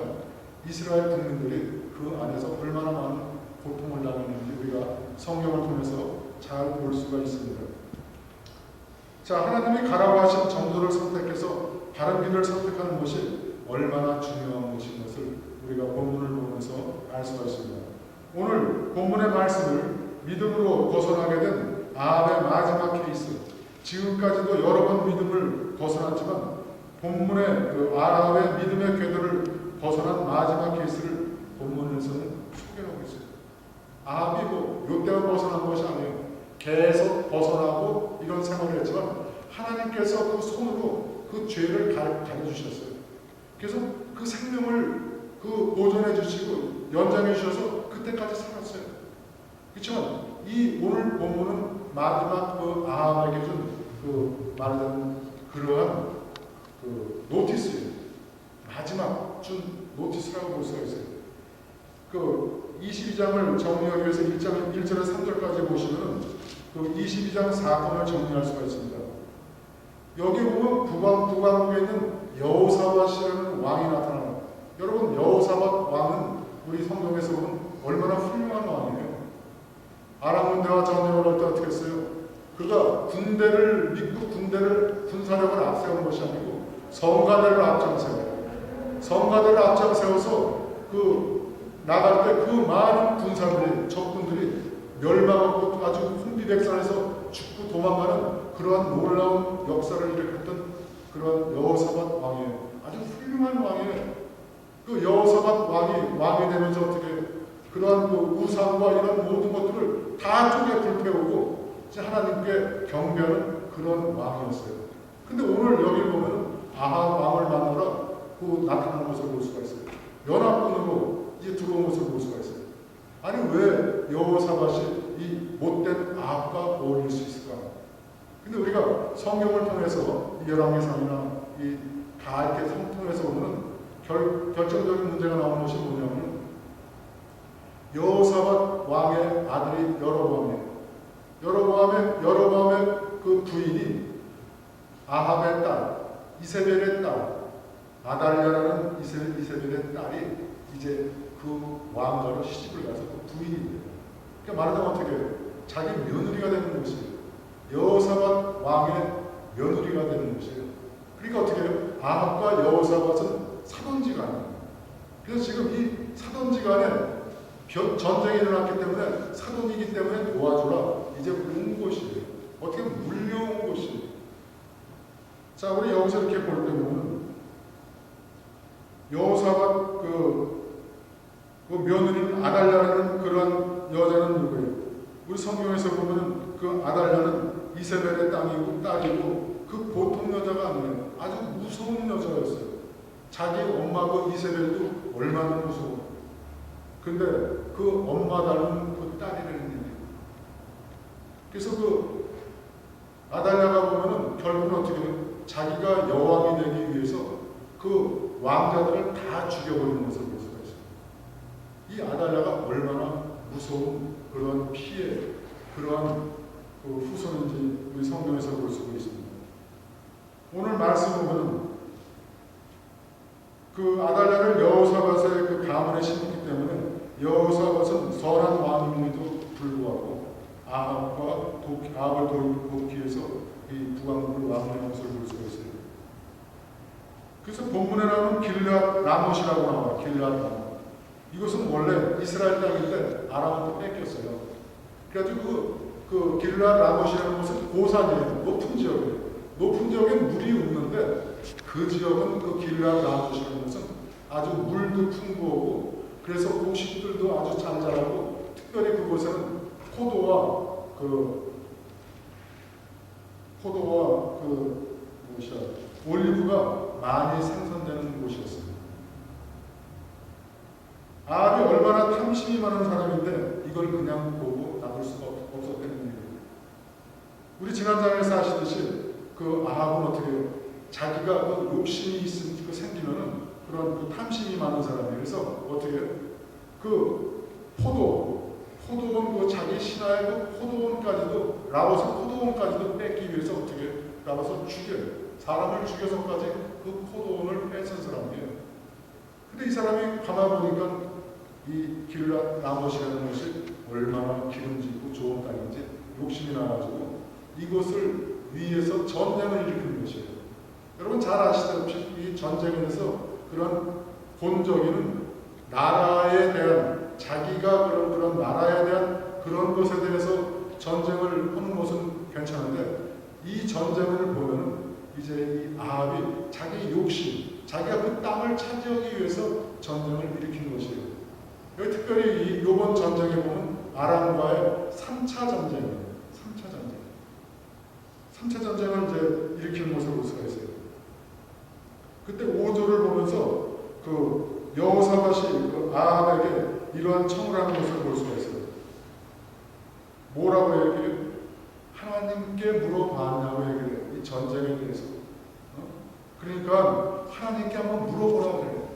이스라엘 국민들이 그 안에서 얼마나 많은 고통을 당했는지 우리가 성경을 통해서 잘 볼 수가 있습니다. 자, 하나님이 가라고 하신 정도를 선택해서 바른 길을 선택하는 것이 얼마나 중요한 것인 것을 우리가 본문을 보면서 알 수가 있습니다. 오늘 본문의 말씀을 믿음으로 벗어나게 된 아합의 마지막 케이스, 지금까지도 여러 번 믿음을 벗어났지만 본문의 그 아합의 믿음의 궤도를 벗어난 마지막 케이스를 본문에서는 소개하고 있어요. 아합이 요때만 벗어난 것이 아니에요. 계속 벗어나고 이런 생활을 했지만 하나님께서 그 손으로 그 죄를 가려주셨어요. 그래서 그 생명을 그 보존해 주시고 연장해 주셔서 그때까지 살았어요. 그렇지만 이 오늘 본문은 마지막 그 아합에게 준 그 말하자면 그러한 그 노티스예요. 마지막 준 노티스라고 볼 수가 있어요. 그 22장을 정리하기 위해서 1절에서 3절까지 보시면 그 22장 사건을 정리할 수가 있습니다. 여기 보면 북왕국에 있는 여호사밧이라는 왕이 나타납니다. 여러분 여호사밧 왕은 우리 성경에서 보면 얼마나 훌륭한 왕이에요. 아람 군대와 전쟁을 할 때 어떻게 했어요? 그가 군대를 믿고 군사력을 앞세운 것이 아니고 성가대를 앞장세워서 그 나갈 때 그 많은 군사들이 적군들이 멸망하고 아주 혼비백산해서 죽고 도망가는 그러한 놀라운 역사를 일으켰던 그러한 여호사밧 왕이에요. 아주 훌륭한 왕이에요. 그 여호사밧 왕이 되면서 어떻게 그러한 그 우상과 이런 모든 것들을 다 쪽에 불태우고 하나님께 경배하는 그런 왕이었어요. 근데 오늘 여기 보면 아합 왕을 만나러 그 나타나는 것을 볼 수가 있어요. 연합군으로 이제 들어온 것을 볼 수가 있어요. 아니 왜 여호사밧이 이 못된 아합과 어울릴 수 있을까? 근데 우리가 성경을 통해서 이 열왕기상이나 이 다 이렇게 통해서 보면 결정적인 문제가 나오는 것이 뭐냐면 여호사밧 왕의 아들이 여로보암이에요. 여로보암의 그 부인이 아합의 딸, 이세벨의 딸, 아달랴라는 이세벨의 딸이 이제 그 왕가로 시집을 가서 그 부인이 돼요. 그러니까 말하자면 어떻게 해요? 자기 며느리가 되는 것이에요. 여호사밧 왕의 며느리가 되는 것이에요. 그러니까 어떻게 해요? 아합과 여호사밧은 사돈지간이에요. 그래서 지금 이 사돈지간에 전쟁이 일어났기 때문에 사돈이기 때문에 도와주라. 이제 온 것이에요. 어떻게 물려온 것이에요. 자, 우리 여기서 이렇게 볼 때 보면 여호사밧 그 며느리는 아달랴라는 그런 여자는 누구예요? 우리 성경에서 보면 그 아달랴는 이세벨의 딸이고 그 보통 여자가 아니에요. 아주 무서운 여자였어요. 자기 엄마 그 이세벨도 얼마나 무서워. 근데 그 엄마 닮은 그 딸이라는 얘기예요. 그래서 그 아달랴가 보면은 결국은 어떻게 해요? 자기가 여왕이 되기 위해서 그 왕자들을 다 죽여버리는 것을 볼 수가 있어요. 이 아달랴가 얼마나 무서운 그런 피해, 그러한 그 후손인지 우리 성경에서 볼 수가 있습니다. 오늘 말씀 보면 그 아달랴를 여호사밧의 그 가문에 심었기 때문에 여호사밧은 선한 왕임에도 불구하고 아합을 돕기 위해서 이 북왕국을 왕래한 것을 볼 수가 있어요. 그래서 본문에 나오는 길앗 라못이라고 나와요. 길앗 라못. 이것은 원래 이스라엘 땅인데 아람한테 뺏겼어요. 그래가지고 그 길앗 라못이라는 것은 고산이에요. 높은 지역이에요. 높은 지역에 물이 없는데 그 지역은 그 길앗 라못이라는 것은 아주 물도 풍부하고 그래서 곡식들도 아주 잘 자라고 특별히 그곳에는 포도와 올리브가 많이 생산되는 곳이었습니다. 아합이 얼마나 탐심이 많은 사람인데 이걸 그냥 보고 놔둘 수가 없었다는 얘기예요. 우리 지난 장에서 아시듯이 그 아합은 어떻게 해요? 자기가 그 욕심이 생기면은 그런 그 탐심이 많은 사람이에요. 그래서 어떻게 해요? 그 포도원 그 자기 신하의 그 포도원까지도 라봇의 포도원까지도 뺏기 위해서 어떻게 해요? 라봇을 죽여요. 사람을 죽여서까지 그 포도원을 뺏은 사람이에요. 근데 이 사람이 가만 보니까 이 길앗 라못이라는 것이 얼마나 기름지고 좋은 땅인지 욕심이 나가지고 이것을 위해서 전쟁을 일으킨 것이에요. 여러분 잘 아시다시피 이 전쟁에서 그런 본적인 나라에 대한 자기가 그런 나라에 대한 그런 것에 대해서 전쟁을 하는 것은 괜찮은데 이 전쟁을 보면은 이제 이 아합이 자기 욕심, 자기가 그 땅을 차지하기 위해서 전쟁을 일으킨 것이에요. 여기 특별히 이 요번 전쟁에 보면 아람과의 3차 전쟁이에요. 3차 전쟁을 이제 일으키는 것을 볼 수가 있어요. 그때 5절을 보면서 그 여호사밧이 그 아합에게 이러한 청을 하는 것을 볼 수가 있어요. 뭐라고 얘기해요? 하나님께 물어봤냐고 얘기해요. 이 전쟁에 대해서. 그러니까 하나님께 한번 물어보라고 그래요.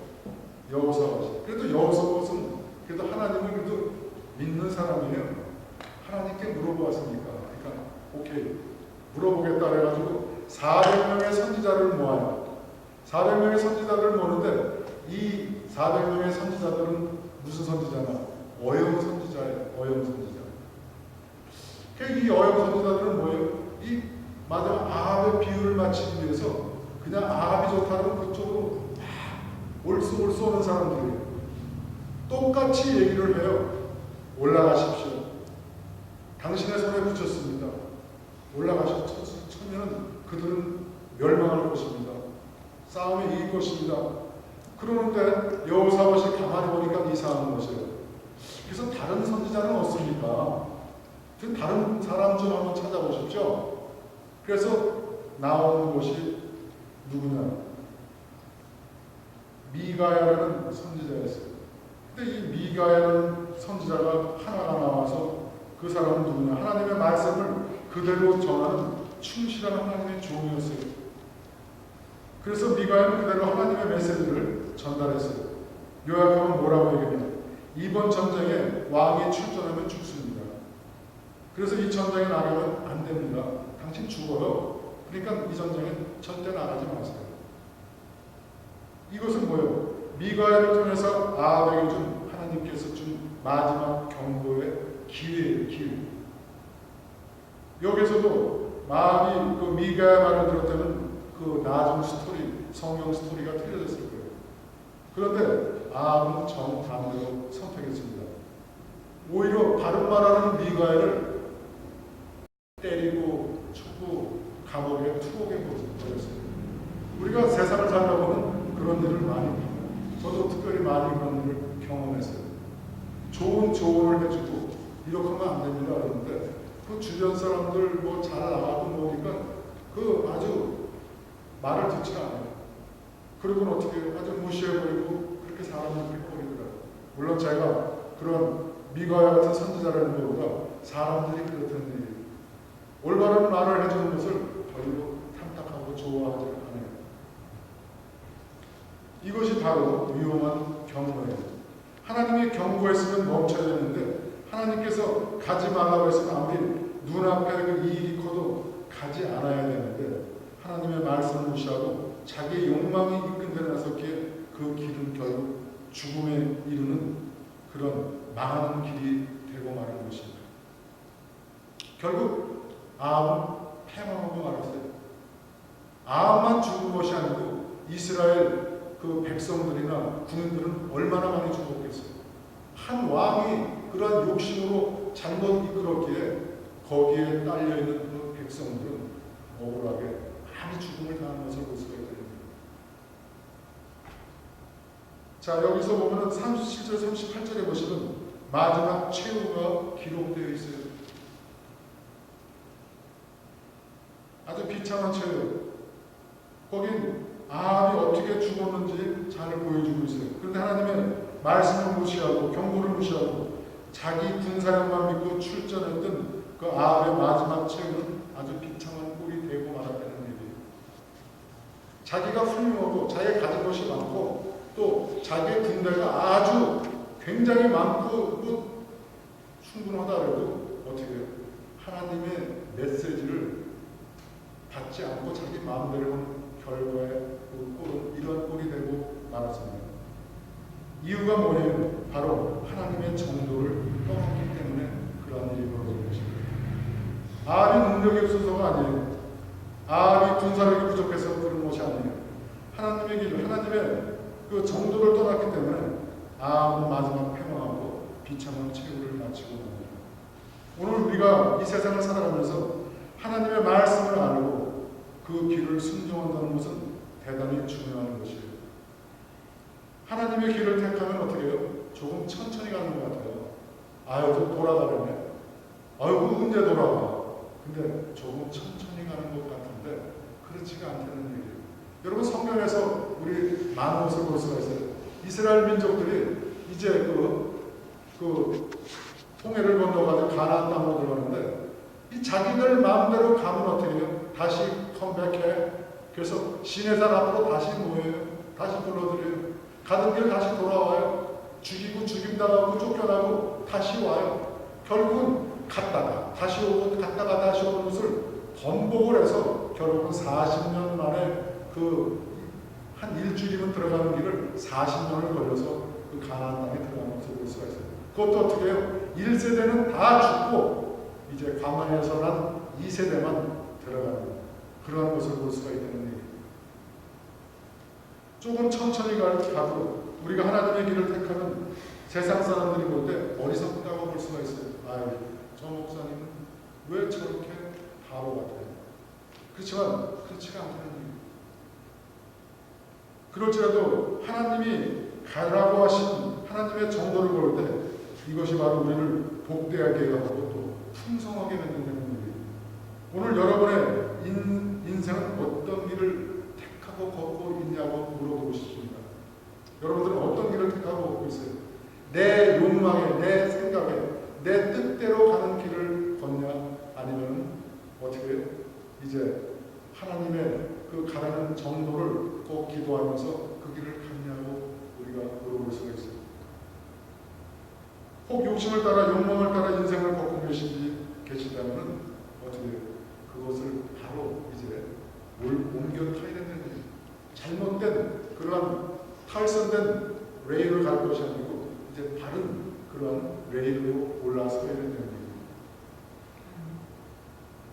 여호사밧이. 그래도 여호사밧은 그래도 하나님을 그래도 믿는 사람이에요. 하나님께 물어보았으니까. 그러니까 오케이. 물어보겠다 그래가지고 400명의 선지자를 모아요. 400명의 선지자들을 모으는데 이 400명의 선지자들은 무슨 선지자냐? 어영 선지자예요. 어영 선지자. 이 어영 선지자들은 뭐예요? 이 마지막 아합의 비유를 맞추기 위해서 그냥 아합이 좋다면 그쪽으로 올수 오는 사람들이에요. 똑같이 얘기를 해요. 올라가십시오. 당신의 손에 붙였습니다. 올라가셨으면 그들은 멸망할 것입니다. 싸움에 이길 것입니다. 그러는데 여호사밧이 가만히 보니까 이상한 것이에요. 그래서 다른 선지자는 없습니까? 다른 사람 좀 한번 찾아보십시오. 그래서 나오는 것이 누구냐? 미가야라는 선지자였어요. 근데 이 미가야라는 선지자가 하나가 나와서 그 사람은 누구냐? 하나님의 말씀을 그대로 전하는 충실한 하나님의 종이었어요. 그래서 미가야는 그대로 하나님의 메시지를 전달했어요. 요약하면 뭐라고 얘기했냐? 이번 전쟁에 왕이 출전하면 죽습니다. 그래서 이 전쟁에 나가면 안 됩니다. 당신 죽어요. 그러니까 이 전쟁에 절대 나가지 마세요. 이것은 뭐예요? 미가야를 통해서 아합에게 준 하나님께서 준 마지막 경고의 기회예요. 기회. 여기서도 마음이 그 미가의 말을 들을 때는 그 나중 스토리, 성경 스토리가 틀려졌을 거예요. 그런데 아합은 정반대로 선택했습니다. 오히려 바른 말하는 미가를 때리고 쳤고 감옥에 투옥에 버렸어요. 우리가 세상을 살다 보면 그런 일을 많이 봐요. 저도 특별히 많이 그런 일을 경험했어요. 좋은 조언을 해주고 이렇게 하면 안 됩니다 그러는데 그 주변 사람들 뭐 잘 나가고 뭐니까 그 아주 말을 듣지 않아요. 그리고는 어떻게 아주 무시해버리고 그렇게 사람을 해버리더라고요. 물론 제가 그런 미가야 같은 선지자라는 것보다 사람들이 그렇다는 얘기예요. 올바른 말을 해주는 것을 별로 탐탁하고 좋아하지 않아요. 이것이 바로 위험한 경고예요. 하나님이 경고했으면 멈춰야 되는데 하나님께서 가지 말라고 했으면 아무리 눈앞에 그 이익이 커도 가지 않아야 되는데 하나님의 말씀을 무시하고 자기의 욕망이 이끈 데 나섰기에 그 길은 결국 죽음에 이르는 그런 망하는 길이 되고 마는 것입니다. 결국 아합은 패망하고 말았어요. 아합만 죽은 것이 아니고 이스라엘 그 백성들이나 군인들은 얼마나 많이 죽었겠어요. 한 왕이 그러한 욕심으로 잘못 이끌었기에 거기에 딸려있는 그 백성들은 억울하게 많이 죽음을 당한 것을 볼 수가 있습니다. 자, 여기서 보면 37절 38절에 보시면 마지막 최후가 기록되어 있어요. 아주 비참한 최후. 거긴 아합이 어떻게 죽었는지 잘 보여주고 있어요. 그런데 하나님의 말씀을 무시하고 경고를 무시하고 자기 군사력만 믿고 출전했던 그 아합의 마지막 최후는 아주 비참한 꼴이 되고 말았다는 얘기예요. 자기가 훌륭하고 자기가 가진 것이 많고 또 자기의 군대가 아주 굉장히 많고 충분하다 해도 어떻게 해요? 하나님의 메시지를 받지 않고 자기 마음대로 하는 결과의 그 꼴은 이런 꼴이 되고 말았습니다. 이유가 뭐예요? 바로 하나님의 정도를 떠났기 때문에 그러한 일이 벌어진 것입니다. 아합이 능력이 없어서가 아니에요. 아합이 군사력이 부족해서 그런 것이 아니에요. 하나님의 길, 하나님의 그 정도를 떠났기 때문에 아합은 마지막 패망하고 비참한 최후를 마치고 납니다. 오늘 우리가 이 세상을 살아가면서 하나님의 말씀을 알고 그 길을 순종한다는 것은 대단히 중요한 것이에요. 하나님의 길을 택하면 어떻게 해요? 조금 천천히 가는 것 같아요. 아유, 좀 돌아가려네. 아유, 언제 돌아가? 근데 조금 천천히 가는 것 같은데 그렇지가 않다는 얘기예요. 여러분 성경에서 우리 많은 것을 볼 수가 있어요. 이스라엘 민족들이 이제 그 홍해를 건너가지고 가나안 땅으로 들어가는데 이 자기들 마음대로 가면 어떻게 해요? 다시 컴백해. 그래서 시내산 앞으로 다시 모여요. 다시 불러들여요. 가던 길 다시 돌아와요. 죽이고 죽임당하고 쫓겨나고 다시 와요. 결국은 갔다가 다시 오고 갔다가 다시 오는 것을 번복을 해서 결국은 40년 만에 그 한 일주일이면 들어가는 길을 40년을 걸려서 그 가나안 땅에 들어가는 것을 볼 수가 있어요. 그것도 어떻게 해요? 1세대는 다 죽고 이제 광야에서 난 2세대만 들어가는 그러한 것을 볼 수가 있다는 얘기예요. 조금 천천히 가도 우리가 하나님의 길을 택하면 세상 사람들이 볼 때 어리석다고 볼 수가 있어요. 아유, 저 목사님은 왜 저렇게 바보 같아요? 그렇지만 그렇지가 않다는 얘기예요. 그럴지라도 하나님이 가라고 하신 하나님의 정도를 볼 때 이것이 바로 우리를 복되게 하고 또 풍성하게 만든다는 얘기예요. 오늘 여러분의 인생은 어떤 길을 택하고 걷고 있냐고 물어보고 싶습니다. 여러분들은 어떤 길을 택하고 걷고 있어요? 내 욕망에, 내 생각에, 내 뜻대로 가는 길을 걷냐? 아니면 어떻게 해요? 이제 하나님의 그 가라는 정도를 꼭 기도하면서 그 길을 갔냐고 우리가 물어볼 수가 있어요. 혹 욕심을 따라 욕망을 따라 인생을 걷고 계신다면 어떻게 해요? 그것을 바로 이제 옮겨 타야 된다는 거예요. 잘못된 그러한 탈선된 레일을 갈 것이 아니고 이제 바른 그러한 레일로 올라서야 된다는 거예요.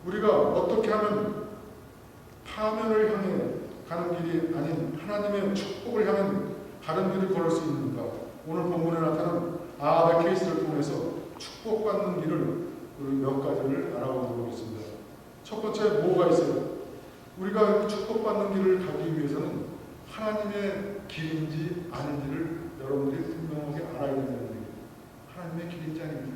우리가 어떻게 하면 파멸을 향해 가는 길이 아닌 하나님의 축복을 향한 다른 길을 걸을 수 있는가? 오늘 본문에 나타난 아합의 케이스를 통해서 축복받는 길을 우리 몇 가지를 알아보도록 하겠습니다. 첫 번째 뭐가 있어요? 우리가 축복받는 길을 가기 위해서는 하나님의 길인지 아닌지를 여러분들이 분명하게 알아야 된다는 얘기예요. 하나님의 길인지 아닌지.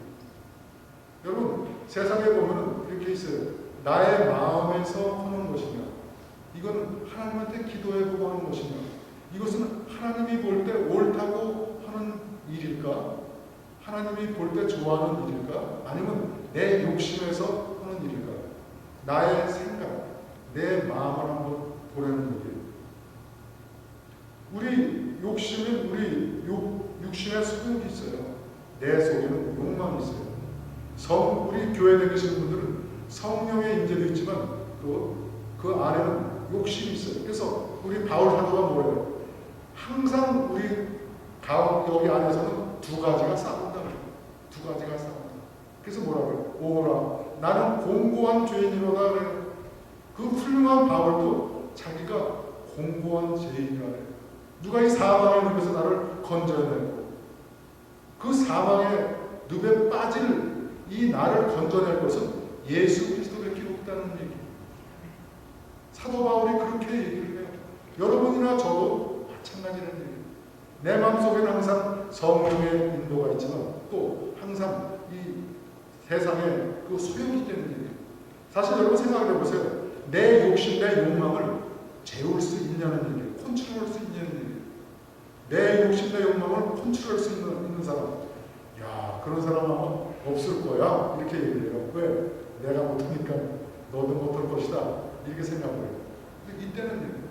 여러분 세상에 보면 이렇게 있어요. 나의 마음에서 하는 것이냐, 이건 하나님한테 기도해보고 하는 것이냐, 이것은 하나님이 볼 때 옳다고 하는 일일까? 하나님이 볼 때 좋아하는 일일까? 아니면 내 욕심에서 하는 일일까? 나의 생각, 내 마음을 한번 보라는 얘기예요. 우리 욕심은 우리 육신의 소욕이 있어요. 내 속에는 욕망이 있어요. 우리 교회에 계시는 분들은 성령의 임재도 있지만 그 안에는 욕심이 있어요. 그래서 우리 바울 사도가 뭐예요? 항상 우리 여기 안에서는 두 가지가 싸운다. 두 가지가 싸운다. 그래서 뭐라고요? 오라 나는 공고한 죄인이로다 그래요. 그 훌륭한 바울도 자기가 공고한 죄인이라 그래요. 누가 이 사망의 늪에서 나를 건져내고 그 사망의 늪에 빠질 이 나를 건져낼 것은 예수 그리스도밖에 없다는 얘기. 사도 바울이 그렇게 얘기를 해요. 여러분이나 저도 마찬가지라는 얘기예요. 내 마음속에는 항상 성령의 인도가 있지만 또 항상 이 세상에 그 소용이 되는 얘기예요. 사실 여러분 생각을 해보세요. 내 욕심, 내 욕망을 재울 수 있냐는 얘기예요. 컨트롤할 수 있냐는 얘기예요. 내 욕심, 내 욕망을 컨트롤할 수 있는 사람, 야 그런 사람 아마 없을 거야 이렇게 얘기해요. 왜? 내가 못하니까 너도 못할 것이다 이렇게 생각을 해요. 근데 이때는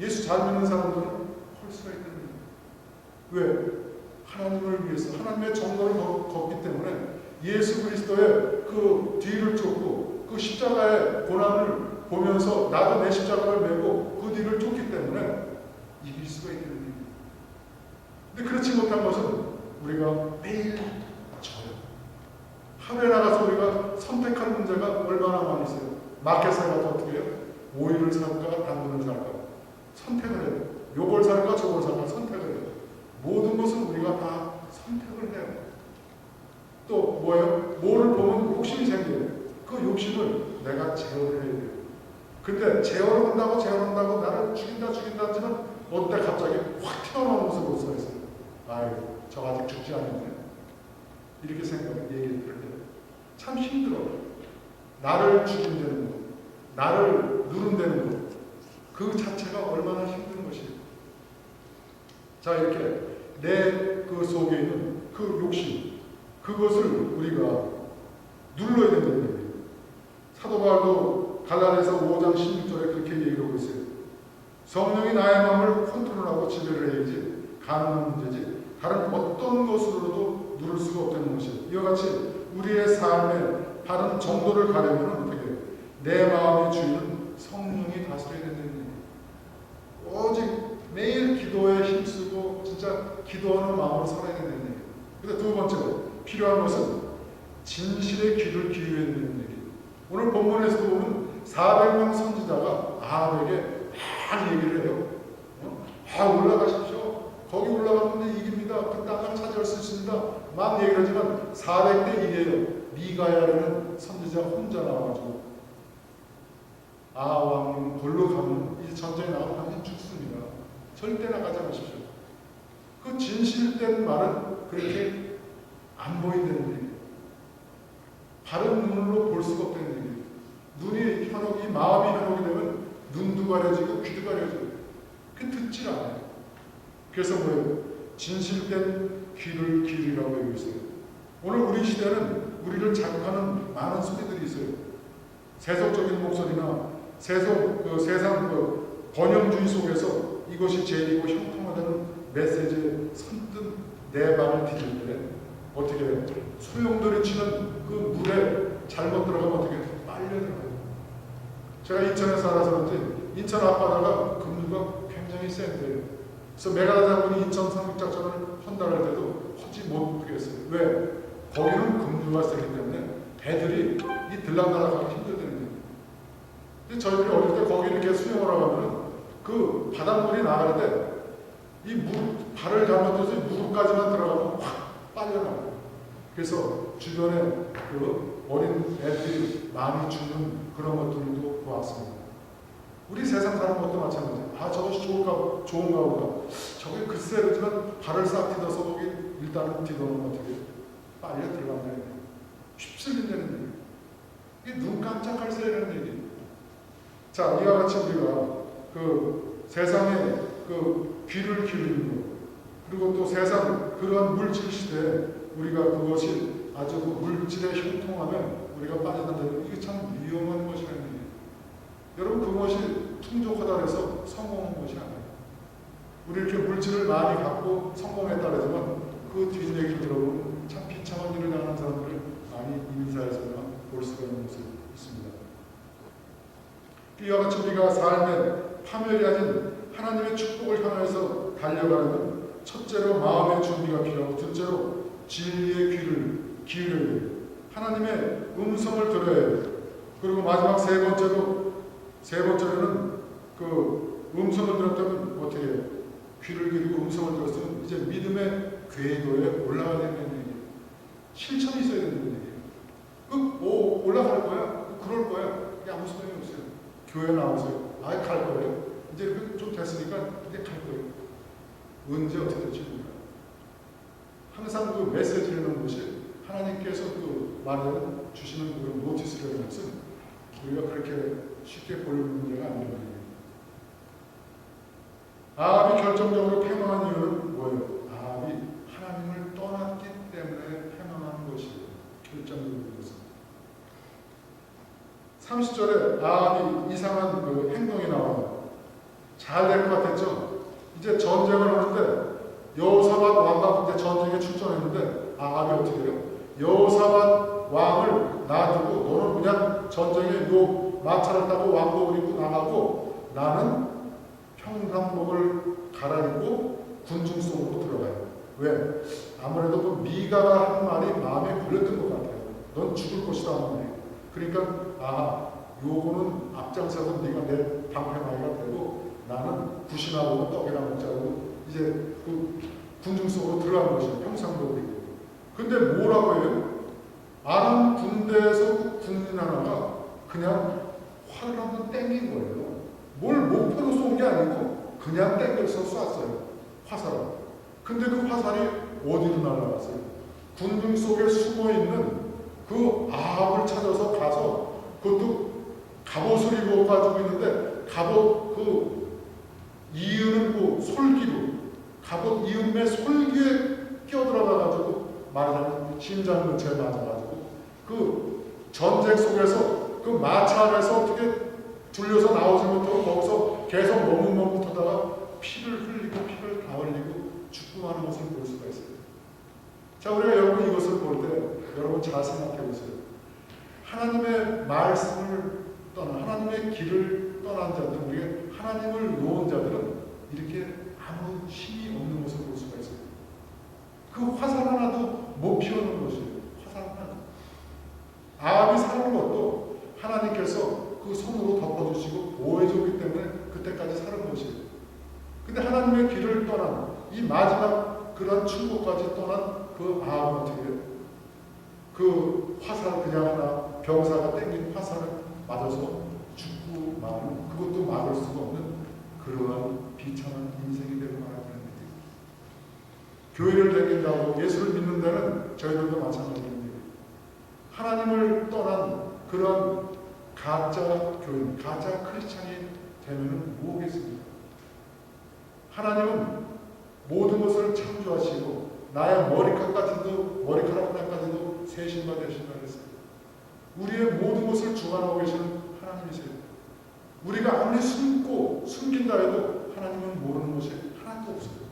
예수 잘 믿는 사람들은 할 수가 있다는 얘기예요. 왜? 하나님을 위해서 하나님의 정도를 걷기 때문에 예수 그리스도의 그 뒤를 쫓고 그 십자가의 고난을 보면서 나도 내 십자가를 메고 그 뒤를 쫓기 때문에 이길 수가 있다는 얘기예요. 근데 그렇지 못한 것은 우리가 매일 져요. 하루에 나가서 우리가 선택할 문제가 얼마나 많이 있어요. 마켓에 가서 어떻게 해요? 오일을 살까 당근을 살까 선택을 해요. 요걸 살까 저걸 살까 선택을 해요. 모든 것은 우리가 다 선택을 해요. 또 뭐예요? 뭐를 보면 욕심이 생겨요. 그 욕심을 내가 제어를 해야 돼요. 근데 제어를 한다고 나를 죽인다 하지만 어때 갑자기 확 튀어나오는 모습으로 서 있어요. 아이고 저 아직 죽지 않았네 이렇게 얘기를 해요. 참 힘들어요. 나를 죽인다는 것, 나를 누른다는 것, 그 자체가 얼마나 힘든 것이에요. 자 이렇게 내 그 속에 있는 그 욕심, 그것을 우리가 눌러야 된다는 얘기예요. 사도 바울도 갈라디아서 5장 16절에 그렇게 얘기하고 있어요. 성령이 나의 마음을 컨트롤하고 지배를 해야지 가능한 문제지 다른 어떤 것으로도 누를 수가 없다는 것이에요. 이와 같이 우리의 삶의 다른 정도를 가려면 어떻게 해요? 내 마음의 주인은 성령이 다스려야 된다는 얘기예요. 오직 매일 기도에 힘쓰고 진짜 기도하는 마음으로 살아야 된다는 얘기예요. 근데 두 번째로 필요한 것은 진실의 귀를 기울여야 된다는 얘기예요. 오늘 본문에서도 보면 400명 선지자가 아합에게 막 얘기를 해요. 올라가십시오. 거기 올라가면 이깁니다. 그 땅을 차지할 수 있습니다. 막 얘기를 하지만 400대 1이에요. 미가야라는 선지자 혼자 나와가지고 왕님 걸로 가면 이 전쟁에 나가면 당신 죽습니다. 절대 나가지 마십시오. 그 진실된 말은 그렇게 안 보인다는 얘기예요. 바른 눈으로 볼 수가 없다는 얘기예요. 눈이 현혹이 마음이 현혹이 되면 눈도 가려지고 귀도 가려지고 그 듣질 않아요. 그래서 뭐예요? 진실된 귀를 기울이라고 얘기하고 있어요. 오늘 우리 시대는 우리를 자극하는 많은 소리들이 있어요. 세속적인 목소리나 세상 번영주의 속에서 이것이 제일이고 형통하다는 메시지에 선뜻 내 발을 디딜 때 어떻게 해요? 소용돌이 치는 그 물에 잘못 들어가면 어떻게 해요? 빨려 들어가요. 제가 인천에 살아서 그런지 인천 앞바다가 급류가 굉장히 센데요. 그래서 메가다 장군이 인천 상륙작전을 헌달할 때도 하지 못하겠어요. 왜? 거기는 급류가 세기 때문에 애들이 이 들락날락하기 힘들다는 거예요. 근데 저희들이 어릴 때 거기 이렇게 수영을 하면 그 바닷물이 나갈 때 이 무릎, 발을 잘못해서 무릎까지만 들어가면 확 빨려나가요. 그래서 주변에 그 어린 애들이 많이 죽는 그런 것들도 보았습니다. 우리 세상 사는 것도 마찬가지예요. 아, 저것이 좋은가 보다. 저게 글쎄 그지만 발을 싹 디뎌서 거기 일단은 디뎌놓으면 어떻게 빨려 들어간다는 얘기예요. 휩쓸린다는 얘기예요. 이게 눈 깜짝할 새라는 얘기예요. 자, 이와 같이 우리가 그 세상에 그 귀를 기울이는 것, 그리고 또 세상 그러한 물질 시대에 우리가 그것이 아주 그 물질의 형통함에 우리가 빠져든다는 이게 참 위험한 것이라는 얘기예요. 여러분, 그것이 풍족하다 해서 성공한 것이 아니에요. 우리 이렇게 물질을 많이 갖고 성공했다 그러지만 그 뒷얘기를 들어보면 참 비참한 일을 당하는 사람들을 많이 인사에서나 볼 수가 있는 것이 있습니다. 이와 같이 우리가 삶에 파멸이 아닌 하나님의 축복을 향해서 달려가는 첫째로 마음의 준비가 필요하고 둘째로 진리의 귀를 기울여야 해요. 하나님의 음성을 들어야 해요. 그리고 마지막 세 번째로는 그 음성을 들었다면 어떻게 해요? 귀를 기울이고 음성을 들었으면 이제 믿음의 궤도에 올라가야 되는 얘기예요. 실천이 있어야 되는 얘기예요. 올라갈 거야? 그럴 거야? 이게 아무 소용이 없어요. 교회 나오세요. 갈 거예요. 이제 이렇게 좀 됐으니까 이제 갈 거예요. 언제 어떻게 될지 몰라요. 항상 그 메시지를 넣는 것이 하나님께서 그 말을 주시는 그런 노티스라는 것은 우리가 그렇게 쉽게 볼 문제가 아니라는 거예요. 아합이 결정적으로 패망한 이유는 뭐예요? 아합이 하나님을 떠났기 때문에 패망한 것이에요. 결정적인 것은. 30절에 아합이 이상한 그 행동이 나와요. 잘 될 것 같았죠? 이제 전쟁을 하는데 여호사밧 왕과 이제 전쟁에 출전했는데 아합이 어떻게 해요? 여호사밧 왕을 놔두고 너는 그냥 전쟁에 요 마차를 타고 왕복을 입고 나가고 나는 평상복을 갈아입고 군중 속으로 들어가요. 왜? 아무래도 그 미가가 한 말이 마음에 걸렸던 것 같아요. 넌 죽을 것이다 하는 말이에요. 그러니까 요거는 앞장서서 네가 내 방패막이가 되고 나는 굿이나 먹고 떡이나 먹자고 이제 그 군중 속으로 들어간 것이에요. 평상복을 입고. 근데 뭐라고 해요? 아람 군대에서 그 군인 하나가 그냥 활을 한번 땡긴 거예요. 뭘 목표로 쏜 게 아니고 그냥 땡겨서 쐈어요. 화살을. 근데 그 화살이 어디로 날아갔어요? 군중 속에 숨어있는 그 아합을 찾아서 가서 그것도 갑옷을 입어가지고 있는데 갑옷 그 이유는 그 솔기로 갑옷 이음의 솔기에 끼어들어가가지고 말하자면 심장 근처에 맞아가지고 그 전쟁 속에서 그 마차 안에서 어떻게 둘려서 나오지 못하고 거기서 계속 머뭇머뭇하다가 피를 흘리고 피를 다 흘리고 죽고 하는 것을 볼 수가 있어요. 자, 우리가 여러분 이것을 볼 때 여러분 잘 생각해 보세요. 하나님의 말씀을 떠난 하나님의 길을 떠난 자들, 우리가 하나님을 놓은 자들은 이렇게 아무 힘이 없는 것을 볼 수가 있어요. 그 화살 하나도 못 피우는 것이에요. 화살 하나도. 아합이 사는 것도 하나님께서 그 손으로 덮어주시고 보호해줬기 때문에 그때까지 사는 것이에요. 근데 하나님의 길을 떠난 이 마지막 그런 충고까지 떠난 그 아합은 어떻게 해요? 그 화살 그냥 하나 병사가 땡긴 화살을 맞아서 죽고 마는 그것도 막을 수가 없는 그러한 비참한 인생이 되고 말하는 거예요. 교회를 다닌다고 예수를 믿는 데는 저희들도 마찬가지입니다. 하나님을 떠난 그런 가짜 교인, 가짜 크리스찬이 되면 뭐겠습니까? 하나님은 모든 것을 창조하시고 나의 머리카락까지도 세신바 되신다 그랬어요. 우리의 모든 것을 주관하고 계시는 하나님이세요. 우리가 아무리 숨긴다 해도 하나님은 모르는 것이 하나도 없어요.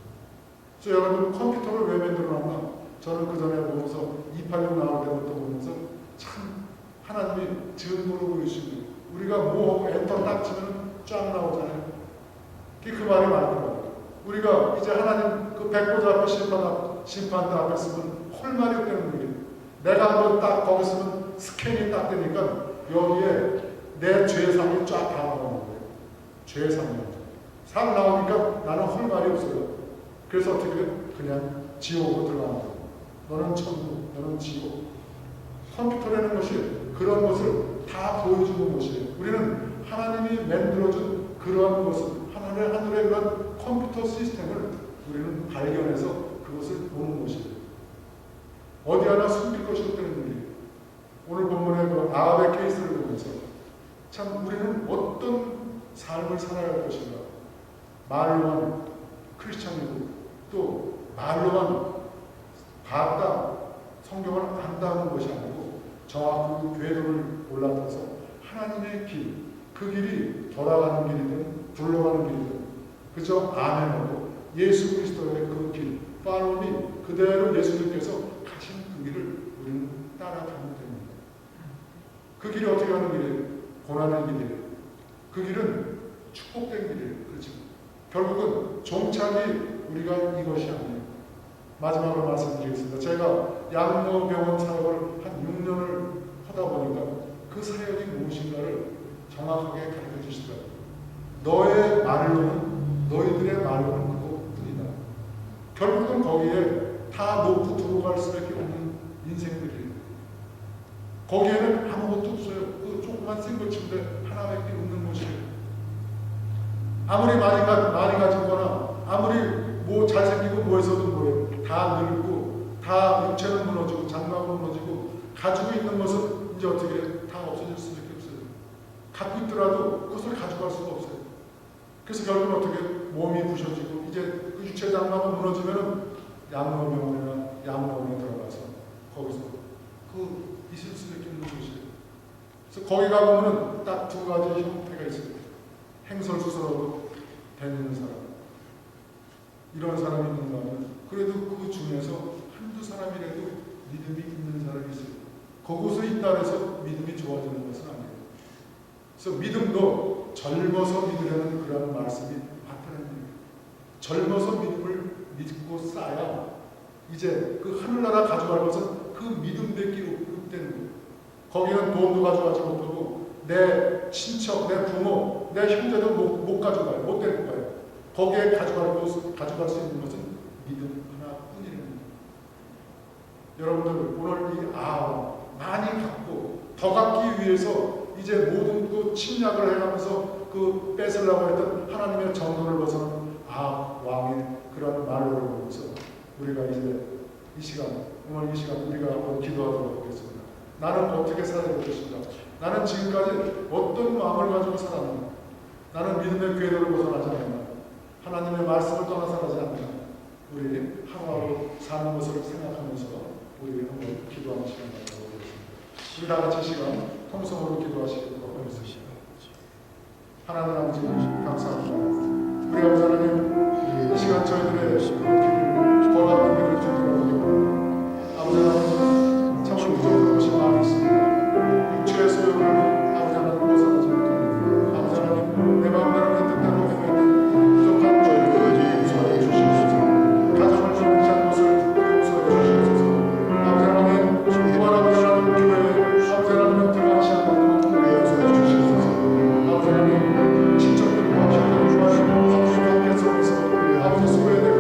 그래서 여러분 컴퓨터를 왜 만들어놨나? 저는 그 전에 보면서 286 나올 때부터 보면서 참 하나님이 증거로 보이시고 우리가 뭐 엔터 딱 치면 쫙 나오잖아요. 그 말이 맞더라고요. 우리가 이제 하나님 그 백보자 앞에 심판대 앞에 쓰면 할 말이 없다는 거예요. 내가 한번 딱 거기 쓰면 스캔이 딱 되니까 여기에 내 죄상이 쫙 다 나오는 거예요. 죄상이. 상 나오니까 나는 할 말이 없어요. 그래서 어떻게 해요? 그냥 지옥으로 들어가는 거예요. 너는 천국, 너는 지옥. 컴퓨터라는 것이 그런 것을 다 보여주는 것이에요. 우리는 하나님이 만들어준 그러한 것을 하늘의 그런 컴퓨터 시스템을 우리는 발견해서 그것을 보는 것이에요. 어디 하나 숨길 것이 없다는 일이에요. 오늘 본문의 그 아합의 케이스를 보면서 참 우리는 어떤 삶을 살아야 할 것인가. 말로만 크리스찬이고 또 말로만 봤다 성경을 안다는 것이 아니고 정확히 궤도를 올라타서 하나님의 길, 그 길이 돌아가는 길이든 굴러가는 길이든 그저 아멘하고 예수 그리스도의 그 길, 팔로미 그대로 예수님께서 가신 그 길을 우리는 따라가면 됩니다. 그 길이 어떻게 가는 길이에요? 고난의 길이에요. 그 길은 축복된 길이에요. 그렇죠? 결국은 종착이 우리가 이것이 아니에요. 마지막으로 말씀드리겠습니다. 제가 양로병원 사역을 한 6년을 하다 보니까 그 사역이 무엇인가를 정확하게 가르쳐 주시더라고요. 너의 말로는, 너희들의 말로는 그것뿐이다. 결국은 거기에 다 놓고 들어갈 수밖에 없는 인생들이에요. 거기에는 아무것도 없어요. 그 조그만 싱글침대 하나밖에 없는 곳이에요. 아무리 많이 가지거나 아무리 뭐 잘생기고 뭐해서도 뭐예요. 다 늙고 다 육체는 무너지고 장막은 무너지고 가지고 있는 것은 이제 어떻게 해요? 다 없어질 수밖에 없어요. 갖고 있더라도 그것을 가져갈 수가 없어요. 그래서 결국은 어떻게 해요? 몸이 부셔지고 이제 그 육체 장막은 무너지면은 양로병원이나 양로원에 들어가서 거기서 그 있을 수밖에 없는 곳이에요. 그래서 거기 가보면은 딱 두 가지 형태가 있어요. 행설수설하고 다니는 사람. 이런 사람이 있는가 하면 그래도 그 중에서 한두 사람이라도 믿음이 있는 사람이 있어요. 그곳에 있다 해서 믿음이 좋아지는 것은 아니에요. 그래서 믿음도 젊어서 믿으려는 그런 말씀이 맞다는 얘기예요. 젊어서 믿음을 믿고 쌓아야 이제 그 하늘나라 가져갈 것은 그 믿음밖에 없다는 거예요. 거기는 돈도 가져가지 못하고 내 친척, 내 부모, 내 형제도 못 가져가요. 못 데리고 가요. 거기에 가져갈 수 있는 것은 믿음 하나뿐이라는 거예요. 여러분들 오늘 이 많이 갖고 더 갖기 위해서 이제 모든 그 침략을 해가면서 그 뺏으려고 했던 하나님의 정도를 벗어난 왕의 그런 말로를 보면서 우리가 이제 오늘 이 시간 우리가 한번 기도하도록 하겠습니다. 나는 어떻게 살아야 될 것인가? 나는 지금까지 어떤 마음을 가지고 살았나? 나는 믿음의 궤도를 벗어나지 않았나? 하나님의 말씀을 떠나서 하지 않나? 우리 하루하루 사는 것을 생각하면서 우리 한번 기도하는 시간 가지고 오겠습니다. 우리 다 같이 시간 통성으로 기도하시도록 하겠습니다. 하나님 아버지 감사합니다. 우리 아버지 하나님 이 시간 저희들의 길을 걸어가는 길을 주더라고요. 아버지 하나님 참 부족한 것이 많이 있습니다. 육체의 소욕을 아버지 하나님 벗어나지 못하고 아버지 하나님 내 마음대로 내 뜻대로 행하는 부족한 저희를 용서해 주시옵소서. 가정을 주는 것을 용서해 주시옵소서. 아버지 하나님 또한 아버지 하나님 교회에 아버지 하나님 들어가시 않는 것을 용서해 주시옵소서. 아버지 하나님 친척들과 형제들과 아버지 관계 속에서 아버지 소외되고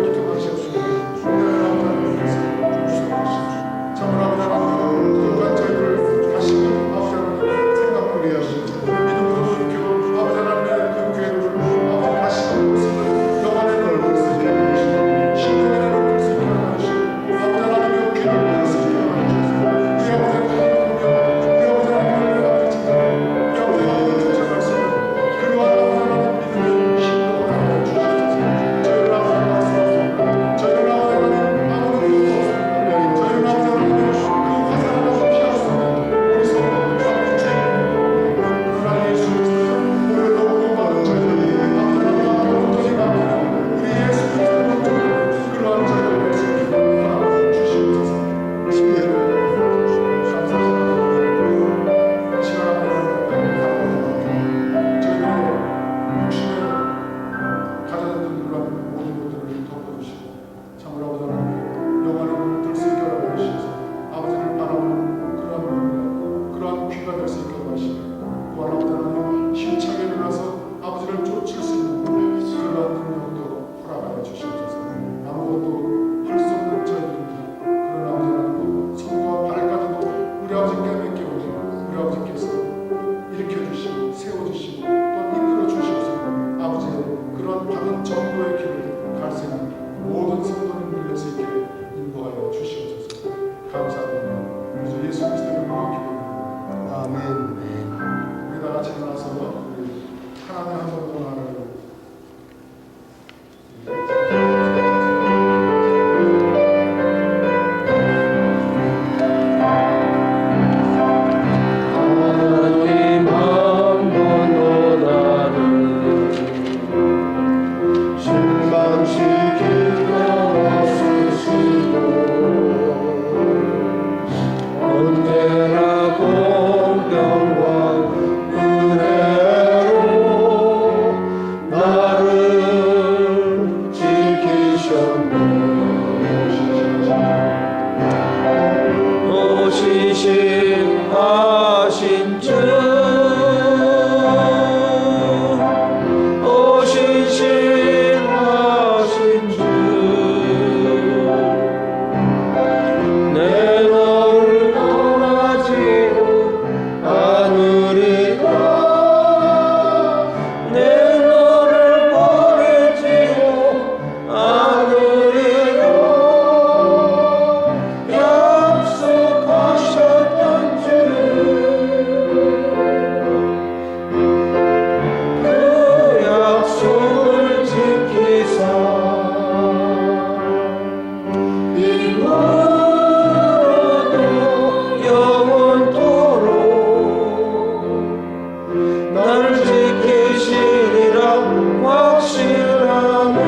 나를 지키시리라 확신하네.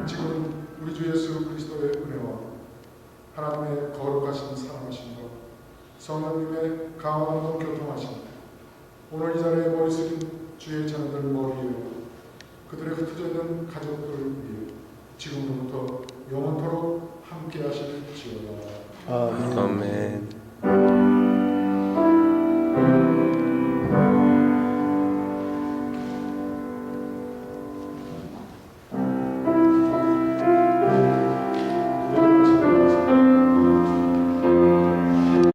지금 우리 주 예수 그리스도의 은혜와 하나님의 거룩하신 사랑하심과 성령님의 강원도 교통하심, 오늘 이 자리에 머리 숙인 주의 자녀들 머리에 그들의 흩어져 있는 가족들을 위해 지금부터 영원토록 함께 하실지어다. 아멘.